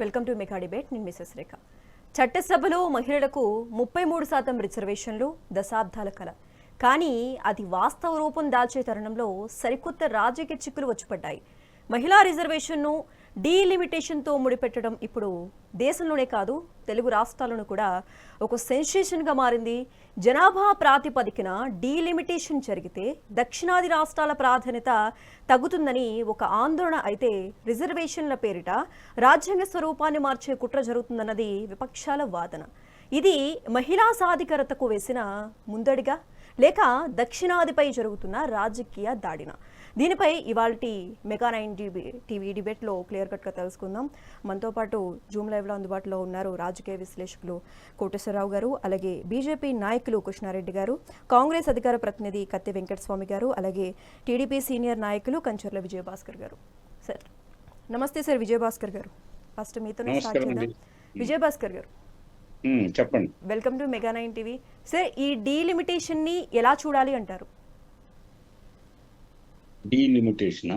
Welcome to mega debate. నేను Mrs రేఖ. చట్టసభలో మహిళలకు 33% రిజర్వేషన్లు దశాబ్దాల కల. కానీ అది వాస్తవ రూపం దాల్చే తరుణంలో సరికొత్త రాజకీయ చిక్కులు వచ్చిపడ్డాయి. మహిళా రిజర్వేషన్ను డీలిమిటేషన్తో ముడిపెట్టడం ఇప్పుడు దేశంలోనే కాదు తెలుగు రాష్ట్రాలను కూడా ఒక సెన్సేషన్గా మారింది. జనాభా ప్రాతిపదికన డీలిమిటేషన్ జరిగితే దక్షిణాది రాష్ట్రాల ప్రాధాన్యత తగ్గుతుందని ఒక ఆందోళన అయితే రిజర్వేషన్ల పేరిట రాజ్యాంగ స్వరూపాన్ని మార్చే కుట్ర జరుగుతుందన్నది విపక్షాల వాదన. ఇది మహిళా సాధికారతకు వేసిన ముందడిగా లేక దక్షిణాదిపై జరుగుతున్న రాజకీయ దాడిన? దీనిపై ఇవాల్టి మెగా 9 టీవీ డిబేట్లో క్లియర్ కట్గా తెలుసుకుందాం. మనతో పాటు జూమ్ లైవ్లో అందుబాటులో ఉన్నారు రాజకీయ విశ్లేషకులు కోటేశ్వరరావు గారు, అలాగే బీజేపీ నాయకులు కృష్ణారెడ్డి గారు, కాంగ్రెస్ అధికార ప్రతినిధి కత్తి వెంకటస్వామి గారు, అలాగే టీడీపీ సీనియర్ నాయకులు కంచర్ల విజయభాస్కర్ గారు. సార్ నమస్తే. సార్ విజయభాస్కర్ గారు, ఫస్ట్ మీతోనే స్టార్ట్ చేద్దాం. విజయభాస్కర్ గారు చెప్పండి. Welcome to mega 9 TV. Sir, ఈ డీలిమిటేషన్ ని ఎలా చూడాలి అంటారు? డీలిమిటేషన్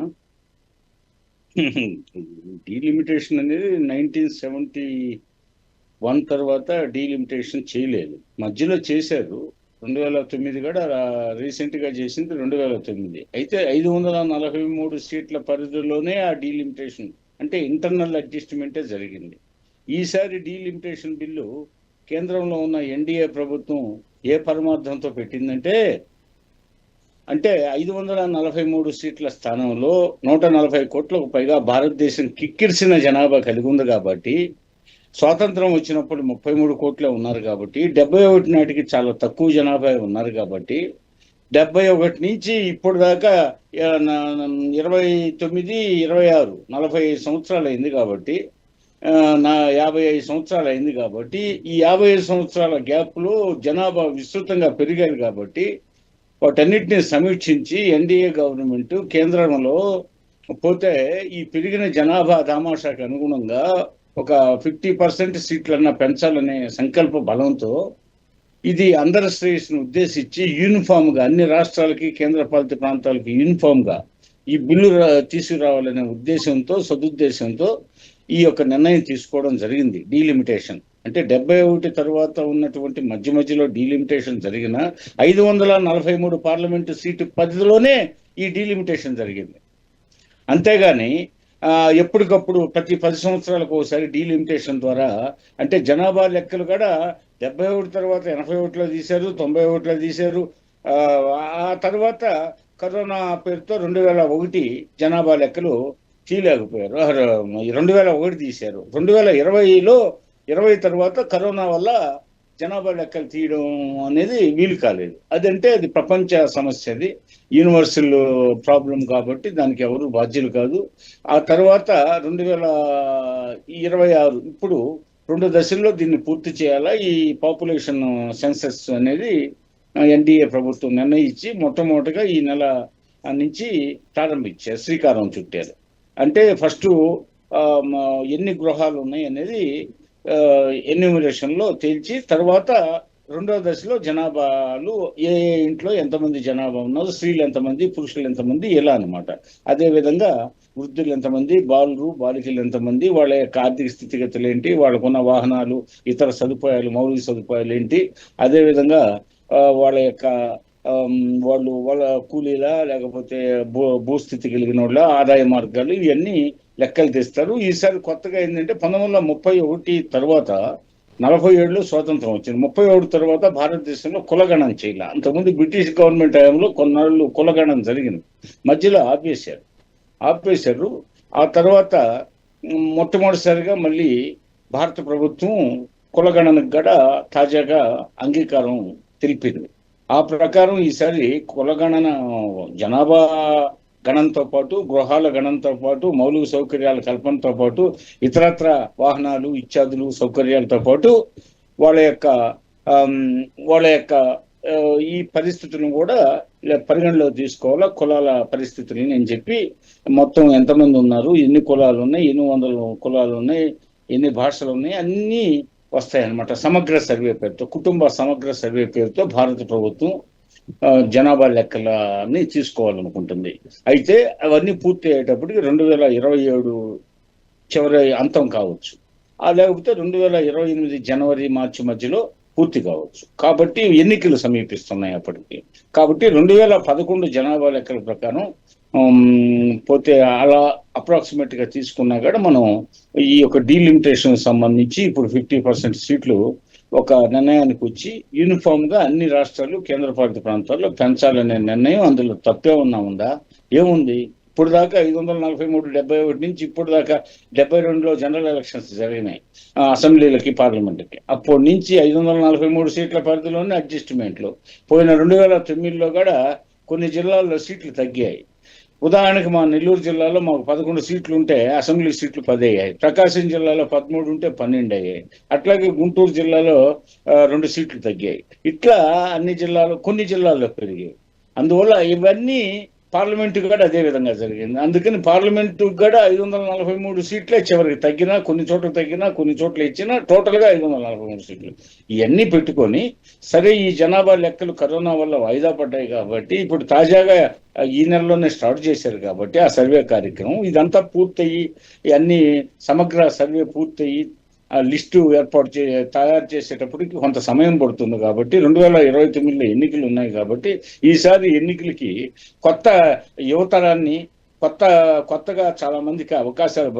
అనేది 1971 తర్వాత డీలిమిటేషన్ చేయలేదు, మధ్యలో చేశారు. 2009 కూడా రీసెంట్ గా చేసింది 2009. అయితే 543 సీట్ల పరిధిలోనే ఆ డీలిమిటేషన్ అంటే ఇంటర్నల్ అడ్జస్ట్మెంటే జరిగింది. ఈసారి డీలిమిటేషన్ బిల్లు కేంద్రంలో ఉన్న ఎన్డీఏ ప్రభుత్వం ఏ పరమార్థంతో పెట్టిందంటే, అంటే 543 సీట్ల స్థానంలో 140 కోట్లకు పైగా భారతదేశం కిక్కిరిసిన జనాభా కలిగి ఉంది కాబట్టి, స్వాతంత్రం వచ్చినప్పుడు 33 కోట్లే ఉన్నారు కాబట్టి, 71 నాటికి చాలా తక్కువ జనాభా ఉన్నారు కాబట్టి, 71 నుంచి ఇప్పుడు దాకా 29, 26, 45 సంవత్సరాలు అయింది కాబట్టి, 55 సంవత్సరాలు అయింది కాబట్టి, ఈ 55 సంవత్సరాల గ్యాప్లో జనాభా విస్తృతంగా పెరిగారు కాబట్టి, వాటన్నిటిని సమీక్షించి ఎన్డీఏ గవర్నమెంట్ కేంద్రంలో పోతే ఈ పెరిగిన జనాభా దామాషాకు అనుగుణంగా ఒక 50% సీట్లన్నా పెంచాలనే సంకల్ప బలంతో ఇది అందరి శ్రేయస్సును ఉద్దేశించి యూనిఫామ్గా అన్ని రాష్ట్రాలకి కేంద్రపాలిత ప్రాంతాలకి యూనిఫామ్గా ఈ బిల్లు తీసుకురావాలనే ఉద్దేశంతో, సదుద్దేశంతో ఈ యొక్క నిర్ణయం తీసుకోవడం జరిగింది. డీలిమిటేషన్ అంటే 71 తర్వాత ఉన్నటువంటి మధ్యలో డీలిమిటేషన్ జరిగిన 543 పార్లమెంటు సీటు పరిధిలోనే ఈ డీలిమిటేషన్ జరిగింది. అంతేగాని ఎప్పటికప్పుడు ప్రతి 10 సంవత్సరాలకు ఒకసారి డీలిమిటేషన్ ద్వారా, అంటే జనాభా లెక్కలు కూడా 71 తర్వాత 81లో తీశారు, 91లో తీశారు. ఆ తర్వాత కరోనా పేరుతో 2001 జనాభా లెక్కలు తీయలేకపోయారు, 2001 తీశారు. 2020లో 20 తర్వాత కరోనా వల్ల జనాభా లెక్కలు తీయడం అనేది వీలు కాలేదు. అదంటే అది ప్రపంచ సమస్య, అది యూనివర్సల్ ప్రాబ్లం కాబట్టి దానికి ఎవరు బాధ్యులు కాదు. ఆ తర్వాత 2026 ఇప్పుడు 2 దశల్లో దీన్ని పూర్తి చేయాలా. ఈ పాపులేషన్ సెన్సస్ అనేది ఎన్డీఏ ప్రభుత్వం నిర్ణయించి మొట్టమొదటిగా ఈ నెల నుంచి ప్రారంభించారు, శ్రీకారం చుట్టారు. అంటే ఫస్ట్ ఎన్ని గృహాలు ఉన్నాయి అనేది ఎన్యూమరేషన్లో తేల్చి, తర్వాత 2వ దశలో జనాభాలు ఏ ఇంట్లో ఎంతమంది జనాభా ఉన్నారు, స్త్రీలు ఎంతమంది, పురుషులు ఎంతమంది, ఇలా అనమాట. అదేవిధంగా వృద్ధులు ఎంతమంది, బాలికలు ఎంతమంది, వాళ్ళ యొక్క ఆర్థిక స్థితిగతులు ఏంటి, వాళ్ళకున్న వాహనాలు, ఇతర సదుపాయాలు, మౌలిక సదుపాయాలు ఏంటి, అదేవిధంగా వాళ్ళ యొక్క వాళ్ళ కూలీలా లేకపోతే భూస్థితి కలిగిన వాళ్ళ ఆదాయ మార్గాలు, ఇవన్నీ లెక్కలు తెస్తారు. ఈసారి కొత్తగా ఏంటంటే 1931 తర్వాత 47లో స్వాతంత్రం వచ్చింది. 31 తర్వాత భారతదేశంలో కులగణన చేయాల. అంతకుముందు బ్రిటిష్ గవర్నమెంట్ హయాంలో కొన్నాళ్ళు కులగణన జరిగింది, మధ్యలో ఆపేశారు. ఆ తర్వాత మొట్టమొదటిసారిగా మళ్ళీ భారత ప్రభుత్వం కులగణనకు కూడా తాజాగా అంగీకారం తెలిపింది. ఆ ప్రకారం ఈసారి కులగణన జనాభా గణంతో పాటు, గృహాల గణంతో పాటు, మౌలిక సౌకర్యాల కల్పనతో పాటు, ఇతరత్ర వాహనాలు ఇత్యాదులు సౌకర్యాలతో పాటు వాళ్ళ యొక్క ఈ పరిస్థితులను కూడా పరిగణలో తీసుకోవాలా, కులాల పరిస్థితులని అని చెప్పి, మొత్తం ఎంతమంది ఉన్నారు, ఎన్ని కులాలు ఉన్నాయి, ఎన్ని వందల కులాలు ఉన్నాయి, ఎన్ని భాషలు ఉన్నాయి, అన్నీ వస్తాయన్నమాట. సమగ్ర సర్వే పేరుతో, కుటుంబ సమగ్ర సర్వే పేరుతో భారత ప్రభుత్వం జనాభా లెక్కలని తీసుకోవాలనుకుంటుంది. అయితే అవన్నీ పూర్తి అయ్యేటప్పటికి 2027 చివరి అంతం కావచ్చు. లేకపోతే 2028 జనవరి మార్చి మధ్యలో పూర్తి కావచ్చు. కాబట్టి ఎన్నికలు సమీపిస్తున్నాయి అప్పటికి. కాబట్టి 2011 జనాభా లెక్కల ప్రకారం పోతే అలా అప్రాక్సిమేట్ గా తీసుకున్నా కూడా మనం ఈ యొక్క డీలిమిటేషన్ సంబంధించి ఇప్పుడు 50% సీట్లు ఒక నిర్ణయానికి వచ్చి యూనిఫామ్ గా అన్ని రాష్ట్రాలు కేంద్రపాలిత ప్రాంతాల్లో పెంచాలనే నిర్ణయం. అందులో తప్పే ఉందా? ఏముంది? ఇప్పుడు దాకా 543, 71 నుంచి ఇప్పుడు దాకా 72లో జనరల్ ఎలక్షన్స్ జరిగినాయి అసెంబ్లీలకి, పార్లమెంట్కి. అప్పటి నుంచి 543 సీట్ల పరిధిలోనే అడ్జస్ట్మెంట్లు. పోయిన 2009లో కూడా కొన్ని జిల్లాల్లో సీట్లు తగ్గాయి. ఉదాహరణకి మా నెల్లూరు జిల్లాలో మాకు 11 సీట్లు ఉంటే అసెంబ్లీ సీట్లు 10 అయ్యాయి. ప్రకాశం జిల్లాలో 13 ఉంటే 12 అయ్యాయి. అట్లాగే గుంటూరు జిల్లాలో 2 సీట్లు తగ్గాయి. ఇట్లా అన్ని జిల్లాలో, కొన్ని జిల్లాల్లో పెరిగాయి. అందువల్ల ఇవన్నీ పార్లమెంటు కూడా అదే విధంగా జరిగింది. అందుకని పార్లమెంటు కూడా 543 సీట్లే చివరికి తగ్గినా, కొన్ని చోట్ల తగ్గినా, కొన్ని చోట్ల ఇచ్చినా టోటల్గా 543 సీట్లు. ఇవన్నీ పెట్టుకొని సరే ఈ జనాభా లెక్కలు కరోనా వల్ల వాయిదా పడ్డాయి కాబట్టి ఇప్పుడు తాజాగా ఈ నెలలోనే స్టార్ట్ చేశారు కాబట్టి ఆ సర్వే కార్యక్రమం ఇదంతా పూర్తయి అన్ని సమగ్ర సర్వే పూర్తయి ఆ లిస్టు తయారు చేసేటప్పటికి కొంత సమయం పడుతుంది. కాబట్టి 2029లో ఎన్నికలు ఉన్నాయి కాబట్టి ఈసారి ఎన్నికలకి కొత్త యువతరాన్ని కొత్తగా చాలా మందికి అవకాశాలు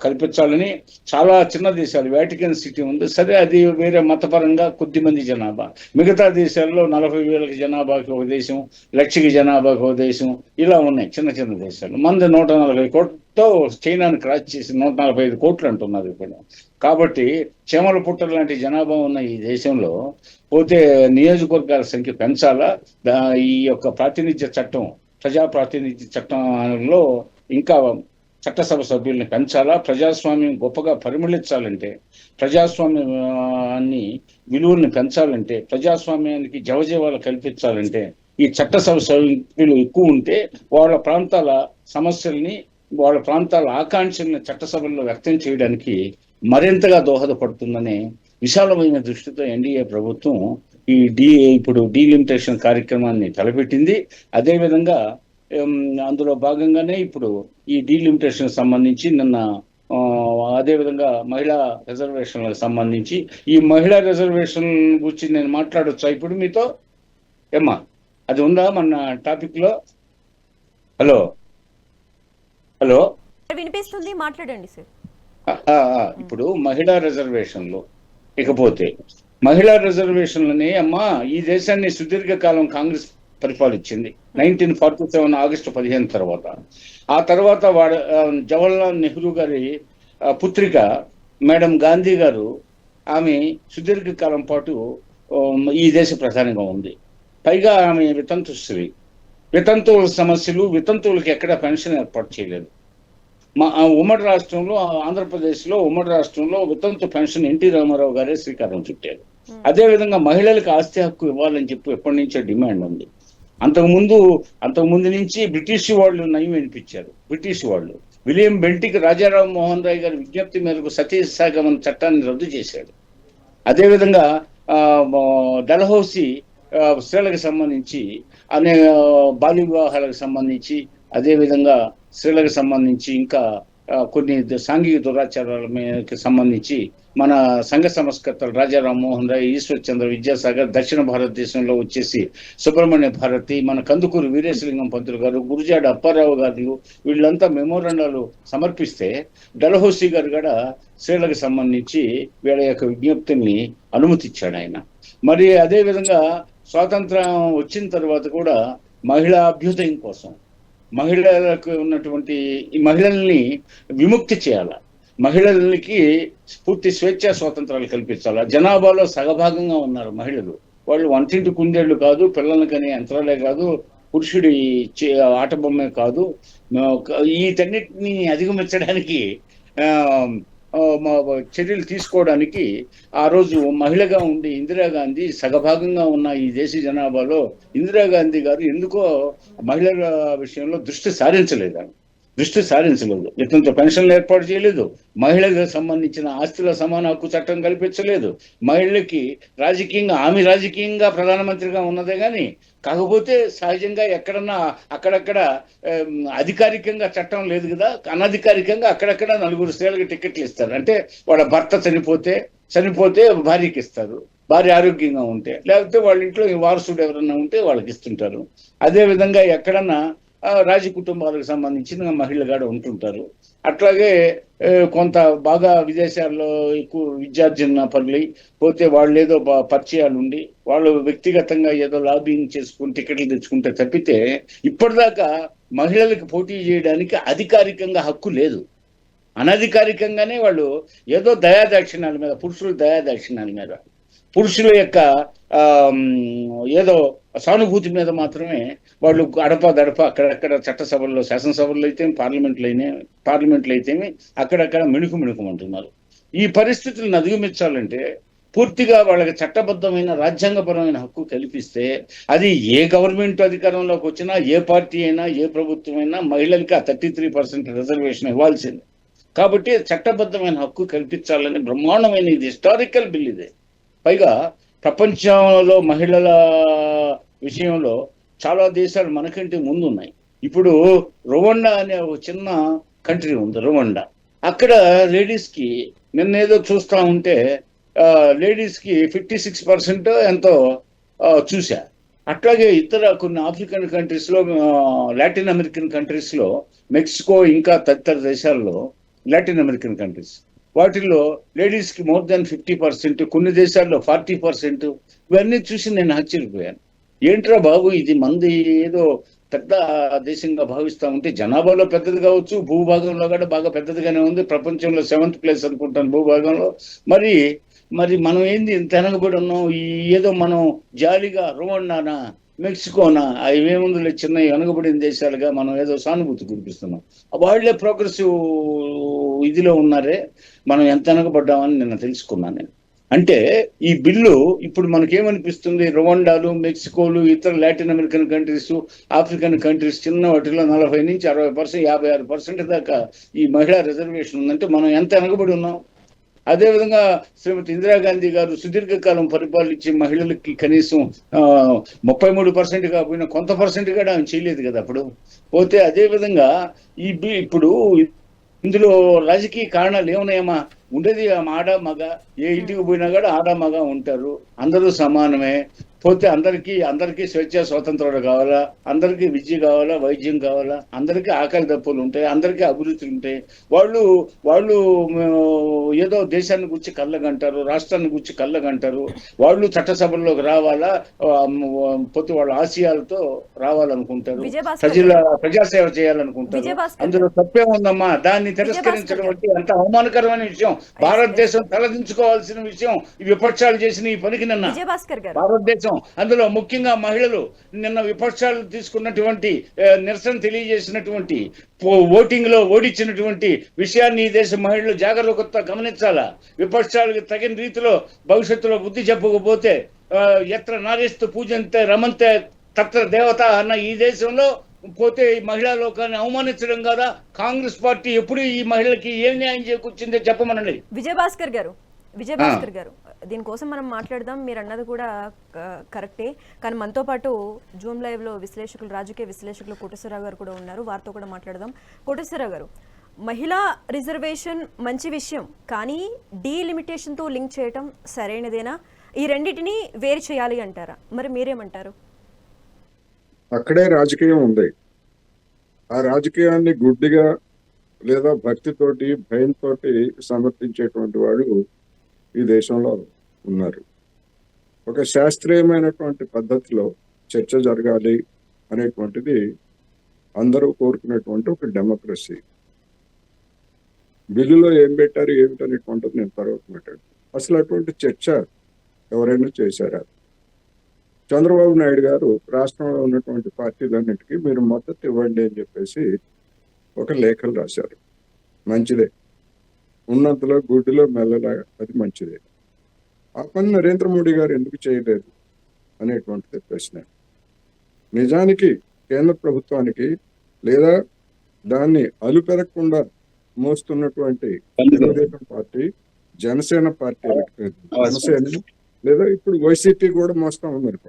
కల్పించాలని చాలా చిన్న దేశాలు, వాటికన్ సిటీ ఉంది సరే, అది వేరే మతపరంగా కొద్ది మంది జనాభా. మిగతా దేశాల్లో 40,000 జనాభాకి ఒక దేశం, 1,00,000 జనాభాకి ఒక దేశం, ఇలా ఉన్నాయి చిన్న చిన్న దేశాలు. మంది 140 కోట్లతో చైనాను క్రాస్ చేసి 145 కోట్లు అంటున్నారు ఇప్పుడు. కాబట్టి చేమల పుట్టలు లాంటి జనాభా ఉన్న ఈ దేశంలో పోతే నియోజకవర్గాల సంఖ్య పెంచాలా, ఈ యొక్క ప్రాతినిధ్య చట్టం, ప్రజా ప్రాతినిధ్య చట్టంలో ఇంకా చట్టసభ సభ్యుల్ని పెంచాలా, ప్రజాస్వామ్యం గొప్పగా పరిమళించాలంటే, ప్రజాస్వామ్యాన్ని విలువల్ని పెంచాలంటే, ప్రజాస్వామ్యానికి జవజీవాలు కల్పించాలంటే ఈ చట్టసభ సభ్యులు ఎక్కువ ఉంటే వాళ్ళ ప్రాంతాల సమస్యల్ని, వాళ్ళ ప్రాంతాల ఆకాంక్షల్ని చట్టసభల్లో వ్యక్తం చేయడానికి మరింతగా దోహదపడుతుందనే విశాలమైన దృష్టితో ఎన్డీఏ ప్రభుత్వం ఇప్పుడు డీలిమిటేషన్ కార్యక్రమాన్ని తలపెట్టింది. అదేవిధంగా అందులో భాగంగానే ఇప్పుడు ఈ డీలిమిటేషన్ సంబంధించి నిన్న అదేవిధంగా మహిళా రిజర్వేషన్లకు సంబంధించి ఈ మహిళా రిజర్వేషన్ గురించి నేను మాట్లాడొచ్చా ఇప్పుడు మీతో? ఏమ్మా అది ఉందా మన టాపిక్ లో? హలో హలో వినిపిస్తుంది, మాట్లాడండి సార్. ఇప్పుడు మహిళా రిజర్వేషన్లు, ఇకపోతే మహిళా రిజర్వేషన్లని అమ్మా ఈ దేశాన్ని సుదీర్ఘకాలం కాంగ్రెస్ పరిపాలించింది 1947 ఆగస్టు 15 తర్వాత. ఆ తర్వాత జవహర్లాల్ నెహ్రూ గారి పుత్రిక మేడం గాంధీ గారు, ఆమె సుదీర్ఘకాలం పాటు ఈ దేశ ప్రధానిగా ఉంది. పైగా ఆమె వితంతుశ్రీ. వితంతువుల సమస్యలు, వితంతువులకి ఎక్కడ పెన్షన్ ఏర్పాటు చేయలేదు. మా ఉమ్మడి రాష్ట్రంలో, ఆంధ్రప్రదేశ్లో ఉమ్మడి రాష్ట్రంలో వితంతు పెన్షన్ ఎన్టీ రామారావు గారే శ్రీకారం చుట్టారు. అదేవిధంగా మహిళలకు ఆస్తి హక్కు ఇవ్వాలని చెప్పి ఎప్పటి నుంచో డిమాండ్ ఉంది. అంతకుముందు నుంచి బ్రిటిష్ వాళ్ళు నయం వినిపించారు. బ్రిటిష్ వాళ్ళు విలియం బెంటిక్ రాజారాం మోహన్ రాయ్ గారి విజ్ఞప్తి మేరకు సతీ సహగమన చట్టాన్ని రద్దు చేశాడు. అదేవిధంగా డల్హౌసీ స్త్రీలకు సంబంధించి బాల్య వివాహాలకు సంబంధించి, అదేవిధంగా స్త్రీలకు సంబంధించి ఇంకా కొన్ని సాంఘిక దురాచారాలకు సంబంధించి మన సంఘ సంస్కర్తలు రాజా రామ్మోహన్ రాయ్, ఈశ్వర్ చంద్ర విద్యాసాగర్, దక్షిణ భారతదేశంలో వచ్చేసి సుబ్రహ్మణ్య భారతి, మన కందుకూరు వీరేశలింగం పంతులు గారు, గురుజాడ అప్పారావు గారు, వీళ్ళంతా మెమోరాండాలు సమర్పిస్తే డల్హౌసీ గారు కూడా స్త్రీలకు సంబంధించి వీళ్ళ యొక్క విజ్ఞప్తిని అనుమతిచ్చాడు ఆయన. మరి అదేవిధంగా స్వాతంత్రం వచ్చిన తర్వాత కూడా మహిళా అభ్యుదయం కోసం మహిళలకు ఉన్నటువంటి ఈ మహిళల్ని విముక్తి చేయాల, మహిళలకి పూర్తి స్వేచ్ఛా స్వాతంత్రాలు కల్పించాలా. జనాభాలో సగభాగంగా ఉన్నారు మహిళలు. వాళ్ళు వంటింటి కుందేళ్లు కాదు, పిల్లలకనే యంత్రాలే కాదు, పురుషుడి ఆట బొమ్మే కాదు. వీటన్నిటిని అధిగమించడానికి చర్యలు తీసుకోవడానికి ఆ రోజు మహిళగా ఉండి ఇందిరాగాంధీ సగభాగంగా ఉన్న ఈ దేశ జనాభాలో ఇందిరాగాంధీ గారు ఎందుకో మహిళల విషయంలో దృష్టి సారించలేదు. దృష్టి సారించలేదు. ఇతనితో పెన్షన్లు ఏర్పాటు చేయలేదు. మహిళలకు సంబంధించిన ఆస్తుల సమాన హక్కు చట్టం కల్పించలేదు. మహిళలకి ఆమె రాజకీయంగా ప్రధానమంత్రిగా ఉన్నదే కానీ, కాకపోతే సహజంగా ఎక్కడన్నా అక్కడక్కడ అధికారికంగా చట్టం లేదు కదా, అనధికారికంగా అక్కడక్కడ 4 స్త్రీలకు టికెట్లు ఇస్తారు. అంటే వాళ్ళ భర్త చనిపోతే భార్యకి ఇస్తారు, భార్య ఆరోగ్యంగా ఉంటే, లేకపోతే వాళ్ళ ఇంట్లో వారసుడు ఎవరన్నా ఉంటే వాళ్ళకి ఇస్తుంటారు. అదే విధంగా ఎక్కడన్నా రాజ కుటుంబాలకు సంబంధించిన మహిళలు కూడా ఉంటుంటారు. అట్లాగే కొంత బాగా విదేశాల్లో ఎక్కువ విద్యార్జన పనులు పోతే వాళ్ళు ఏదో పరిచయాలు ఉండి వాళ్ళు వ్యక్తిగతంగా ఏదో లాబింగ్ చేసుకుని టికెట్లు తెచ్చుకుంటే తప్పితే ఇప్పటిదాకా మహిళలకు పోటీ చేయడానికి అధికారికంగా హక్కు లేదు. అనధికారికంగానే వాళ్ళు ఏదో దయాదాక్షిణ్యాల మీద, పురుషుల దయాదాక్షిణ్యాల మీద, పురుషుల యొక్క ఏదో సానుభూతి మీద మాత్రమే వాళ్ళు అడపదడప అక్కడక్కడ చట్టసభల్లో, శాసనసభల్లో అయితే, పార్లమెంట్లో అయితేమి అక్కడక్కడ మిణుకుమంటున్నారు. ఈ పరిస్థితులను అధిగమించాలంటే పూర్తిగా వాళ్ళకి చట్టబద్ధమైన రాజ్యాంగపరమైన హక్కు కల్పిస్తే అది ఏ గవర్నమెంట్ అధికారంలోకి వచ్చినా, ఏ పార్టీ అయినా, ఏ ప్రభుత్వం అయినా మహిళలకి ఆ 33% రిజర్వేషన్ ఇవ్వాల్సిందే. కాబట్టి చట్టబద్ధమైన హక్కు కల్పించాలని బ్రహ్మాండమైన ఇది హిస్టారికల్ బిల్ ఇదే. పైగా ప్రపంచంలో మహిళల విషయంలో చాలా దేశాలు మనకంటే ముందు ఉన్నాయి. ఇప్పుడు రువాండా అనే ఒక చిన్న కంట్రీ ఉంది, రువాండా. అక్కడ లేడీస్కి నిన్నేదో చూస్తా ఉంటే లేడీస్కి 56% ఎంతో చూసా. అట్లాగే ఇతర కొన్ని ఆఫ్రికన్ కంట్రీస్లో, లాటిన్ అమెరికన్ కంట్రీస్లో, మెక్సికో ఇంకా తదితర దేశాల్లో, లాటిన్ అమెరికన్ కంట్రీస్ వాటిల్లో లేడీస్కి మోర్ దాన్ 50%, కొన్ని దేశాల్లో 40%. ఇవన్నీ చూసి నేను ఆశ్చర్యపోయాను. ఏంట్రా బాబు, ఇది మంది ఏదో పెద్ద దేశంగా భావిస్తూ ఉంటే జనాభాలో పెద్దది కావచ్చు, భూభాగంలో కూడా బాగా పెద్దదిగానే ఉంది. ప్రపంచంలో 7th ప్లేస్ అనుకుంటాను భూభాగంలో. మరి మనం ఏంది ఇంత వెనకబడి ఉన్నాం? ఏదో మనం జాలీగా రువాండానా, మెక్సికోనా, అవేముందులే చిన్న వెనకబడిన దేశాలుగా మనం ఏదో సానుభూతి కురిపిస్తున్నాం. వాళ్లే ప్రోగ్రెసివ్ ఇదిలో ఉన్నారే, మనం ఎంత వెనకబడ్డామని నిన్న తెలుసుకున్నాను నేను. అంటే ఈ బిల్లు ఇప్పుడు మనకేమనిపిస్తుంది, రువాండాలు, మెక్సికోలు, ఇతర Latin American countries, African countries చిన్న వాటిలో 40 నుంచి 60%, 56% దాకా ఈ మహిళా రిజర్వేషన్ ఉందంటే మనం ఎంత వెనకబడి ఉన్నాం. అదేవిధంగా శ్రీమతి ఇందిరాగాంధీ గారు సుదీర్ఘకాలం పరిపాలించే మహిళలకి కనీసం 33% కాకపోయినా కొంత పర్సెంట్ కూడా ఆమె చేయలేదు కదా అప్పుడు. పోతే అదేవిధంగా ఇప్పుడు ఇందులో రాజకీయ కారణాలు ఏమున్నాయమ్మా? ఉండేది ఆడ మగ, ఏ ఇంటికి పోయినా కూడా ఆడ మగ ఉంటారు, అందరూ సమానమే. పోతే అందరికీ స్వేచ్ఛ స్వాతంత్రాలు కావాలా, అందరికీ విద్య కావాలా, వైద్యం కావాలా, అందరికీ ఆకలి దప్పులు ఉంటాయి, అందరికీ అభివృద్ధులు ఉంటాయి. వాళ్ళు ఏదో దేశాన్ని గురించి కళ్ళగంటారు, రాష్ట్రాన్ని గురించి కళ్ళగంటారు. వాళ్ళు చట్టసభల్లోకి రావాలా, పోతే వాళ్ళ ఆశయాలతో రావాలనుకుంటారు, ప్రజాసేవ చేయాలనుకుంటారు. అందులో తప్పే ఉందమ్మా. దాన్ని తిరస్కరించడం అంటే ఎంత అవమానకరమైన విషయం. భారతదేశం తలదించుకోవాల్సిన విషయం. ఈ విపక్షాలు చేసిన ఈ పనికి నిన్న భారతదేశం, అందులో ముఖ్యంగా మహిళలు నిన్న విపక్షాలు తీసుకున్నటువంటి నిరసన తెలియజేసినటువంటి ఓటింగ్ లో ఓడించినటువంటి విషయాన్ని ఈ దేశ మహిళలు జాగరూకత గమనించాలా. విపక్షాలకు తగిన రీతిలో భవిష్యత్తులో బుద్ధి చెప్పకపోతే ఎత్ర నారేస్తూ పూజంతే రమంతే తత్ర దేవత అన్న ఈ దేశంలో పోతే ఈ మహిళా లోకాన్ని అవమానించడం కదా. కాంగ్రెస్ పార్టీ ఎప్పుడు ఈ మహిళలకి ఏం న్యాయం చేకూర్చిందో చెప్పమనండి. విజయభాస్కర్ గారు దీనికోసం మనం మాట్లాడదాం. మీరు అన్నది కూడా కరెక్టే. కానీ మనతో పాటు జూమ్ లైవ్ లో రాజకీయ విశ్లేషకులు కోటేశ్వరరావు గారు కూడా ఉన్నారు. వారితో కూడా మాట్లాడదాం. కోటేశ్వరరావు గారు, మహిళా రిజర్వేషన్ మంచి విషయం, కానీ డీలిమిటేషన్తో లింక్ చేయటం సరైనదేనా? ఈ రెండింటిని వేరు చేయాలి అంటారా? మరి మీరేమంటారు? అక్కడే రాజకీయం ఉంది. ఆ రాజకీయాన్ని గుడ్డిగా లేదా భక్తితోటి, భయంతో సమర్థించేటువంటి వాడు ఈ దేశంలో ఉన్నారు. ఒక శాస్త్రీయమైనటువంటి పద్ధతిలో చర్చ జరగాలి అనేటువంటిది అందరూ కోరుకునేటువంటి ఒక డెమోక్రసీ. బిల్లులో ఏం పెట్టారు ఏమిటనేటువంటిది నేను తర్వాత మాట్లాడు. అసలు అటువంటి చర్చ ఎవరైనా చేశారా? చంద్రబాబు నాయుడు గారు రాష్ట్రంలో ఉన్నటువంటి పార్టీలన్నిటికీ మీరు మద్దతు ఇవ్వండి అని చెప్పేసి ఒక లేఖలు రాశారు. మంచిదే, ఉన్నంతలో గుడ్డిలో మెల్లలా, అది మంచిదే. ఆ పని నరేంద్ర మోడీ గారు ఎందుకు చేయలేదు అనేటువంటిది ప్రశ్న. నిజానికి కేంద్ర ప్రభుత్వానికి లేదా దాన్ని అలుపెరగకుండా మోస్తున్నటువంటి తెలుగుదేశం పార్టీ, జనసేన పార్టీ, జనసేన లేదా ఇప్పుడు వైసీపీ కూడా మోస్తా ఉన్నారు.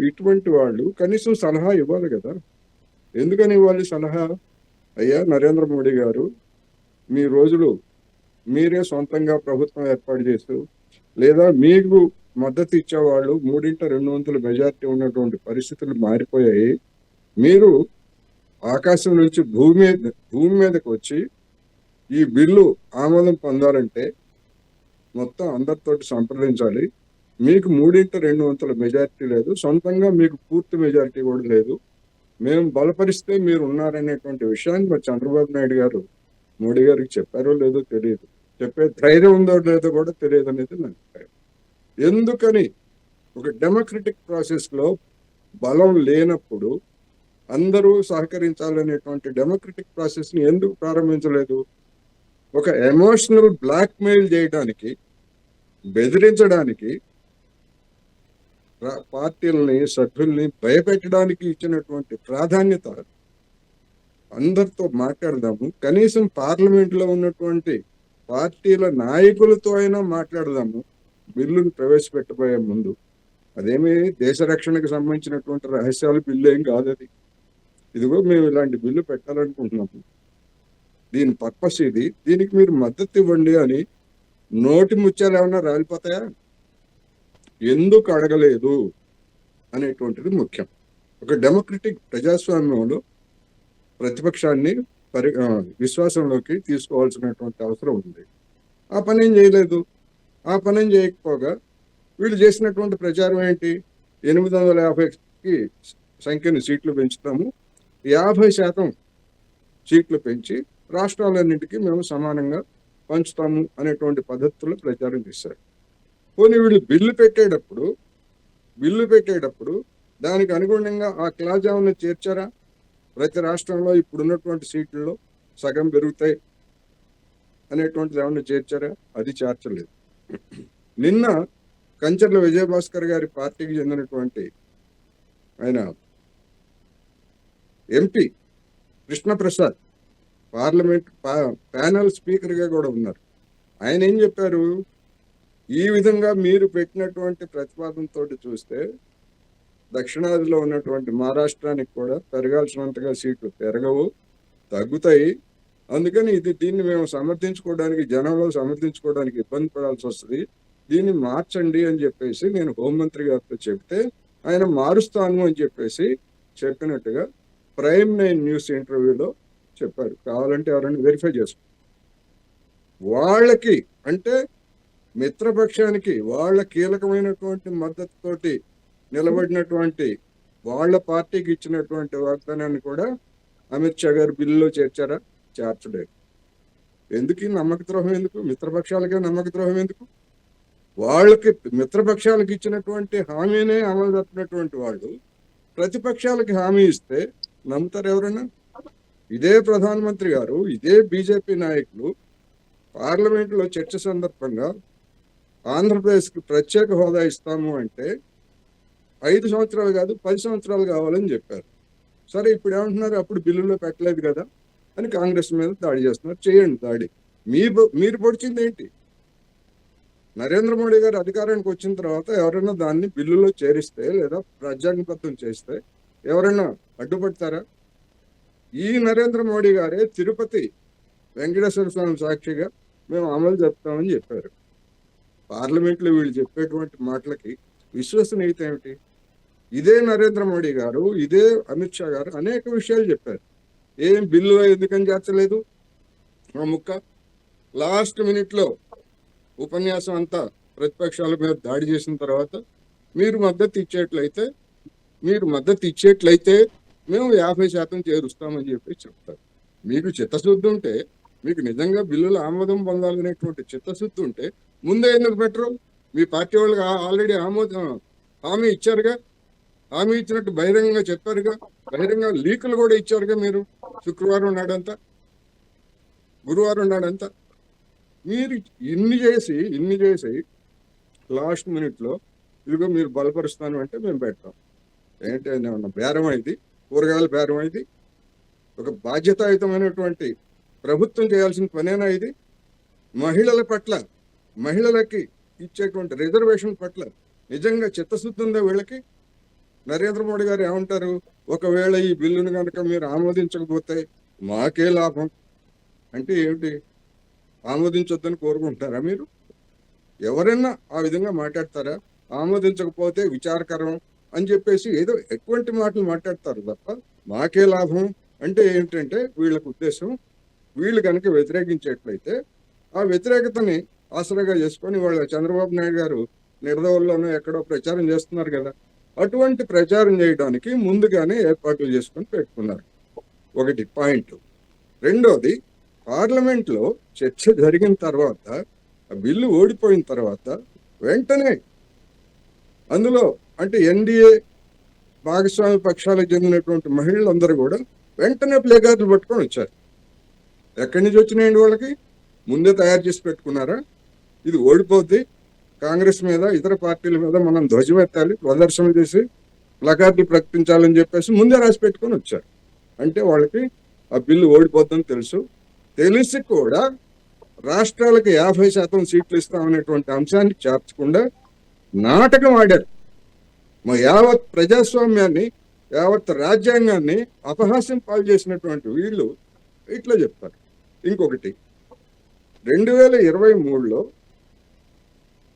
ఇటువంటి వాళ్ళు కనీసం సలహా ఇవ్వాలి కదా. ఎందుకని ఇవ్వాలి సలహా? అయ్యా నరేంద్ర మోడీ గారు, మీ రోజులు మీరే సొంతంగా ప్రభుత్వం ఏర్పాటు చేస్తూ లేదా మీకు మద్దతు ఇచ్చేవాళ్ళు 3/200 మెజారిటీ ఉన్నటువంటి పరిస్థితులు మారిపోయాయి. మీరు ఆకాశం నుంచి భూమి మీదకి వచ్చి ఈ బిల్లు ఆమోదం పొందాలంటే మొత్తం అందరితోటి సంప్రదించాలి. మీకు 3/200 మెజారిటీ లేదు, సొంతంగా మీకు పూర్తి మెజారిటీ కూడా లేదు. మేము బలపరిస్తే మీరు ఉన్నారనేటువంటి విషయాన్ని మరి చంద్రబాబు నాయుడు గారు మోడీ గారికి చెప్పారో లేదో తెలియదు. చెప్పే ధైర్యం ఉందో లేదో కూడా తెలియదు అనేది నా అభిప్రాయం. ఎందుకని ఒక డెమోక్రటిక్ ప్రాసెస్ లో బలం లేనప్పుడు అందరూ సహకరించాలనేటువంటి డెమోక్రటిక్ ప్రాసెస్ ని ఎందుకు ప్రారంభించలేదు? ఒక ఎమోషనల్ బ్లాక్మెయిల్ చేయడానికి, బెదిరించడానికి, పార్టీలని సభ్యుల్ని భయపెట్టడానికి ఇచ్చినటువంటి ప్రాధాన్యత. అందరితో మాట్లాడదాము, కనీసం పార్లమెంట్ లో ఉన్నటువంటి పార్టీల నాయకులతో అయినా మాట్లాడదాము బిల్లును ప్రవేశపెట్టబోయే ముందు. అదేమి దేశ రక్షణకు సంబంధించినటువంటి రహస్యాల బిల్లు ఏం కాదు అది. ఇదిగో మేము ఇలాంటి బిల్లు పెట్టాలనుకుంటున్నాము, దీని పర్పస్ ఇది, దీనికి మీరు మద్దతు ఇవ్వండి అని నోటి ముత్యాలు ఏమన్నా రాలిపోతాయా? ఎందుకు అడగలేదు అనేటువంటిది ముఖ్యం. ఒక డెమోక్రటిక్ ప్రజాస్వామ్యంలో ప్రతిపక్షాన్ని విశ్వాసంలోకి తీసుకోవాల్సినటువంటి అవసరం ఉంది. ఆ పని ఏం చేయలేదు. ఆ పని ఏం చేయకపోగా వీళ్ళు చేసినటువంటి ప్రచారం ఏంటి? 850కి సంఖ్యను సీట్లు పెంచుతాము, 50% సీట్లు పెంచి రాష్ట్రాలన్నింటికీ మేము సమానంగా పంచుతాము అనేటువంటి పద్ధతుల్లో ప్రచారం చేశారు. పోనీ వీళ్ళు బిల్లు పెట్టేటప్పుడు దానికి అనుగుణంగా ఆ క్లాజ్ ఏమైనా చేర్చారా? ప్రతి రాష్ట్రంలో ఇప్పుడున్నటువంటి సీట్లలో సగం పెరుగుతాయి అనేటువంటిది ఏమైనా చేర్చారా? అది చేర్చలేదు. నిన్న కంచర్ల విజయభాస్కర్ గారి పార్టీకి చెందినటువంటి ఆయన MP Krishnaprasad parliament panel speaker గా కూడా ఉన్నారు. ఆయన ఏం చెప్పారు? ఈ విధంగా మీరు పెట్టినటువంటి ప్రతిపాదనతో చూస్తే దక్షిణాదిలో ఉన్నటువంటి మహారాష్ట్రానికి కూడా పెరగాల్సినంతగా సీట్లు పెరగవు, తగ్గుతాయి. అందుకని దీన్ని మేము జనంలో సమర్థించుకోవడానికి ఇబ్బంది పడాల్సి వస్తుంది, దీన్ని మార్చండి అని చెప్పేసి నేను హోంమంత్రి గారితో చెప్తే ఆయన మారుస్తాను అని చెప్పేసి చెప్పినట్టుగా ప్రైమ్ 9 న్యూస్ ఇంటర్వ్యూలో చెప్పారు. కావాలంటే ఎవరైనా వెరిఫై చేసుకో. వాళ్ళకి అంటే మిత్రపక్షానికి వాళ్ళ కీలకమైనటువంటి మద్దతుతోటి నిలబడినటువంటి వాళ్ళ పార్టీకి ఇచ్చినటువంటి వాగ్దానాన్ని కూడా అమిత్ షా గారు బిల్లులో చేర్చారా? చేర్చలేదు. ఎందుకు నమ్మక ద్రోహం? ఎందుకు మిత్రపక్షాలకే నమ్మక ద్రోహం ఎందుకు? వాళ్ళకి మిత్రపక్షాలకు ఇచ్చినటువంటి హామీనే అమలు జరిపినటువంటి వాళ్ళు ప్రతిపక్షాలకి హామీ ఇస్తే నమ్ముతారు ఎవరైనా? ఇదే ప్రధానమంత్రి గారు, ఇదే బీజేపీ నాయకులు పార్లమెంట్లో చర్చ సందర్భంగా ఆంధ్రప్రదేశ్కి ప్రత్యేక హోదా ఇస్తాము అంటే 5 సంవత్సరాలు కాదు 10 సంవత్సరాలు కావాలని చెప్పారు. సరే, ఇప్పుడు ఏమంటున్నారు? అప్పుడు బిల్లులో పెట్టలేదు కదా అని కాంగ్రెస్ మీద దాడి చేస్తున్నారు. చేయండి దాడి. మీరు పొడిచింది ఏంటి? నరేంద్ర మోడీ గారు అధికారానికి వచ్చిన తర్వాత ఎవరైనా దాన్ని బిల్లులో చేరిస్తే లేదా రాజ్యాంగబద్ధం చేస్తే ఎవరైనా అడ్డుపడతారా? ఈ నరేంద్ర మోడీ గారే తిరుపతి వెంకటేశ్వర స్వామి సాక్షిగా మేము అమలు చెప్తామని చెప్పారు. పార్లమెంట్లో వీళ్ళు చెప్పేటువంటి మాటలకి విశ్వసనీయత ఏమిటి? ఇదే నరేంద్ర మోడీ గారు, ఇదే అమిత్ షా గారు అనేక విషయాలు చెప్పారు. ఏం బిల్లులో ఎందుకని చేర్చలేదు? ఆ ముక్క లాస్ట్ మినిట్లో ఉపన్యాసం అంతా ప్రతిపక్షాల మీద దాడి చేసిన తర్వాత మీరు మద్దతు ఇచ్చేట్లయితే మేము 50% చేరుస్తామని చెప్పి చెప్తారు. మీకు చిత్తశుద్ధి ఉంటే, మీకు నిజంగా బిల్లులు ఆమోదం పొందాలనేటువంటి చిత్తశుద్ధి ఉంటే ముందే ఎందుకు పెట్టరు? మీ పార్టీ వాళ్ళకి ఆల్రెడీ హామీ ఇచ్చారుగా, హామీ ఇచ్చినట్టు బహిరంగంగా చెప్పారుగా, బహిరంగ లీకులు కూడా ఇచ్చారుగా. మీరు శుక్రవారం నాడంతా, గురువారం నాడంతా మీరు ఇన్ని చేసి లాస్ట్ మినిట్లో ఇదిగో మీరు బలపరుస్తాను అంటే మేము పెడతాం. ఏంటి ఏమన్నా బేరం అయింది? కూరగాయల బేరం అయింది? ఒక బాధ్యతాయుతమైనటువంటి ప్రభుత్వం చేయాల్సిన పనేనా ఇది? మహిళల పట్ల, మహిళలకి ఇచ్చేటువంటి రిజర్వేషన్ పట్ల నిజంగా చిత్తశుద్ధి ఉందా వీళ్ళకి? నరేంద్ర మోడీ గారు ఏమంటారు? ఒకవేళ ఈ బిల్లును కనుక మీరు ఆమోదించకపోతే మాకే లాభం అంటే ఏమిటి? ఆమోదించొద్దని కోరుకుంటారా మీరు? ఎవరైనా ఆ విధంగా మాట్లాడతారా? ఆమోదించకపోతే విచారకరం అని చెప్పేసి ఏదో ఎటువంటి మాటలు మాట్లాడతారు తప్ప మాకే లాభం అంటే ఏంటంటే వీళ్ళకు ఉద్దేశం, వీళ్ళు కనుక వ్యతిరేకించేట్లయితే ఆ వ్యతిరేకతని ఆసరాగా చేసుకొని వాళ్ళ చంద్రబాబు నాయుడు గారు నిర్దవుల్లోనూ ఎక్కడో ప్రచారం చేస్తున్నారు కదా, అటువంటి ప్రచారం చేయడానికి ముందుగానే ఏర్పాట్లు చేసుకొని పెట్టుకున్నారు. ఒకటి పాయింట్. రెండోది, పార్లమెంట్లో చర్చ జరిగిన తర్వాత, ఆ బిల్లు ఓడిపోయిన తర్వాత వెంటనే అందులో అంటే ఎన్డీఏ భాగస్వామ్య పక్షాలకు చెందినటువంటి మహిళలందరూ కూడా వెంటనే ప్లే కార్డులు పట్టుకొని వచ్చారు. ఎక్కడి నుంచి వచ్చినాయండి వాళ్ళకి? ముందే తయారు చేసి పెట్టుకున్నారా? ఇది ఓడిపోద్ది, కాంగ్రెస్ మీద ఇతర పార్టీల మీద మనం ధ్వజమెత్తాలి, ప్రదర్శన చేసి ప్లకార్డులు ప్రకటించాలని చెప్పేసి ముందే రాసి పెట్టుకొని వచ్చారు. అంటే వాళ్ళకి ఆ బిల్లు ఓడిపోద్దని తెలుసు. తెలిసి కూడా రాష్ట్రాలకు 50% సీట్లు ఇస్తామనేటువంటి అంశాన్ని చేర్చకుండా నాటకం ఆడారు. మా యావత్ ప్రజాస్వామ్యాన్ని, యావత్ రాజ్యాంగాన్ని అపహాస్యం పాలు చేసినటువంటి వీళ్ళు ఇట్లా చెప్తారు. ఇంకొకటి, 2023లో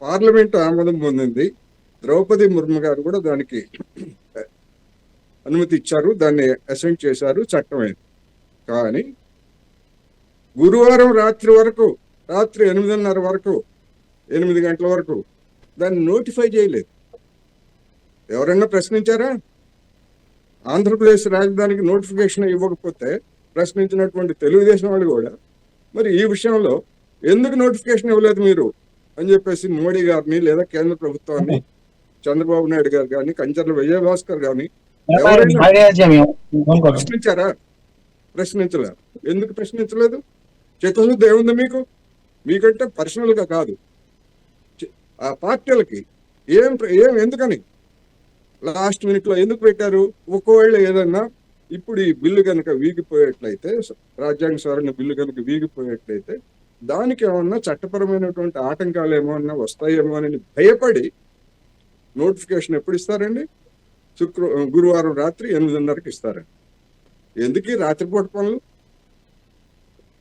పార్లమెంటు ఆమోదం పొందింది. ద్రౌపది ముర్ము గారు కూడా దానికి అనుమతి ఇచ్చారు, దాన్ని అసెంట్ చేశారు, చట్టమైంది. కానీ గురువారం రాత్రి వరకు, రాత్రి 8:30 వరకు, 8 గంటల వరకు దాన్ని నోటిఫై చేయలేదు. ఎవరైనా ప్రశ్నించారా? ఆంధ్రప్రదేశ్ రాజధానికి నోటిఫికేషన్ ఇవ్వకపోతే ప్రశ్నించినటువంటి తెలుగుదేశం వాళ్ళు కూడా మరి ఈ విషయంలో ఎందుకు నోటిఫికేషన్ ఇవ్వలేదు మీరు అని చెప్పేసి మోడీ గారిని లేదా కేంద్ర ప్రభుత్వాన్ని, చంద్రబాబు నాయుడు గారు కానీ, కంచర్ల విజయభాస్కర్ కానీ ఎవరైనా ప్రశ్నించారా? ప్రశ్నించలేదు. ఎందుకు ప్రశ్నించలేదు? చిత్తశుద్ధి ఏముంది మీకు? మీకంటే పర్సనల్గా కాదు, ఆ పార్టీలకి ఏం ఎందుకని లాస్ట్ మినిట్లో ఎందుకు పెట్టారు? ఒకవేళ ఏదన్నా ఇప్పుడు ఈ బిల్లు కనుక వీగిపోయేట్లయితే, రాజ్యాంగ సవరణ బిల్లు కనుక వీగిపోయేట్లయితే దానికి ఏమన్నా చట్టపరమైనటువంటి ఆటంకాలు ఏమన్నా వస్తాయేమో అని భయపడి నోటిఫికేషన్ ఎప్పుడు ఇస్తారండి? గురువారం రాత్రి 8:30కి ఇస్తారండి. ఎందుకు రాత్రిపూట పనులు?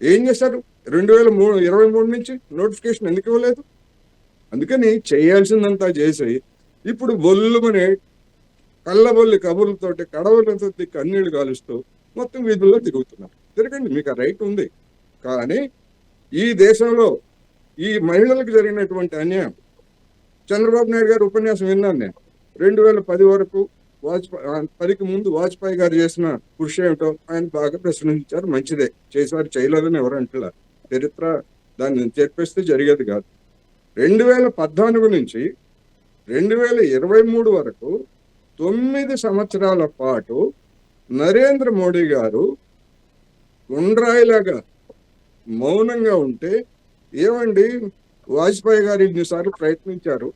ఏం చేశారు? 2023 నుంచి నోటిఫికేషన్ ఎందుకు ఇవ్వలేదు? అందుకని చేయాల్సిందంతా చేసి ఇప్పుడు బొల్లుమనే కళ్ళబొల్లి కబుర్లతోటి, కడవలతో కన్నీళ్లు కాలుస్తూ మొత్తం వీధుల్లో తిరుగుతున్నారు. తిరగండి, మీకు ఆ రైట్ ఉంది. కానీ ఈ దేశంలో ఈ మహిళలకు జరిగినటువంటి అన్యాయం, చంద్రబాబు నాయుడు గారు ఉపన్యాసం విన్నాను నేను. 2010 వరకు 10కి ముందు వాజ్పేయి గారు చేసిన కృషి ఏమిటో ఆయన బాగా ప్రశ్నించారు. మంచిదే చేశారు, చేయలేదని ఎవరంటారు. చరిత్ర దాన్ని చెప్పేస్తే జరిగేది కాదు. 2014 నుంచి 2023 వరకు 9 సంవత్సరాల పాటు నరేంద్ర మోడీ గారు గుండ్రాయిలాగా మౌనంగా ఉంటే, ఏమండి వాజ్పేయి గారు ఇన్నిసార్లు ప్రయత్నించారు,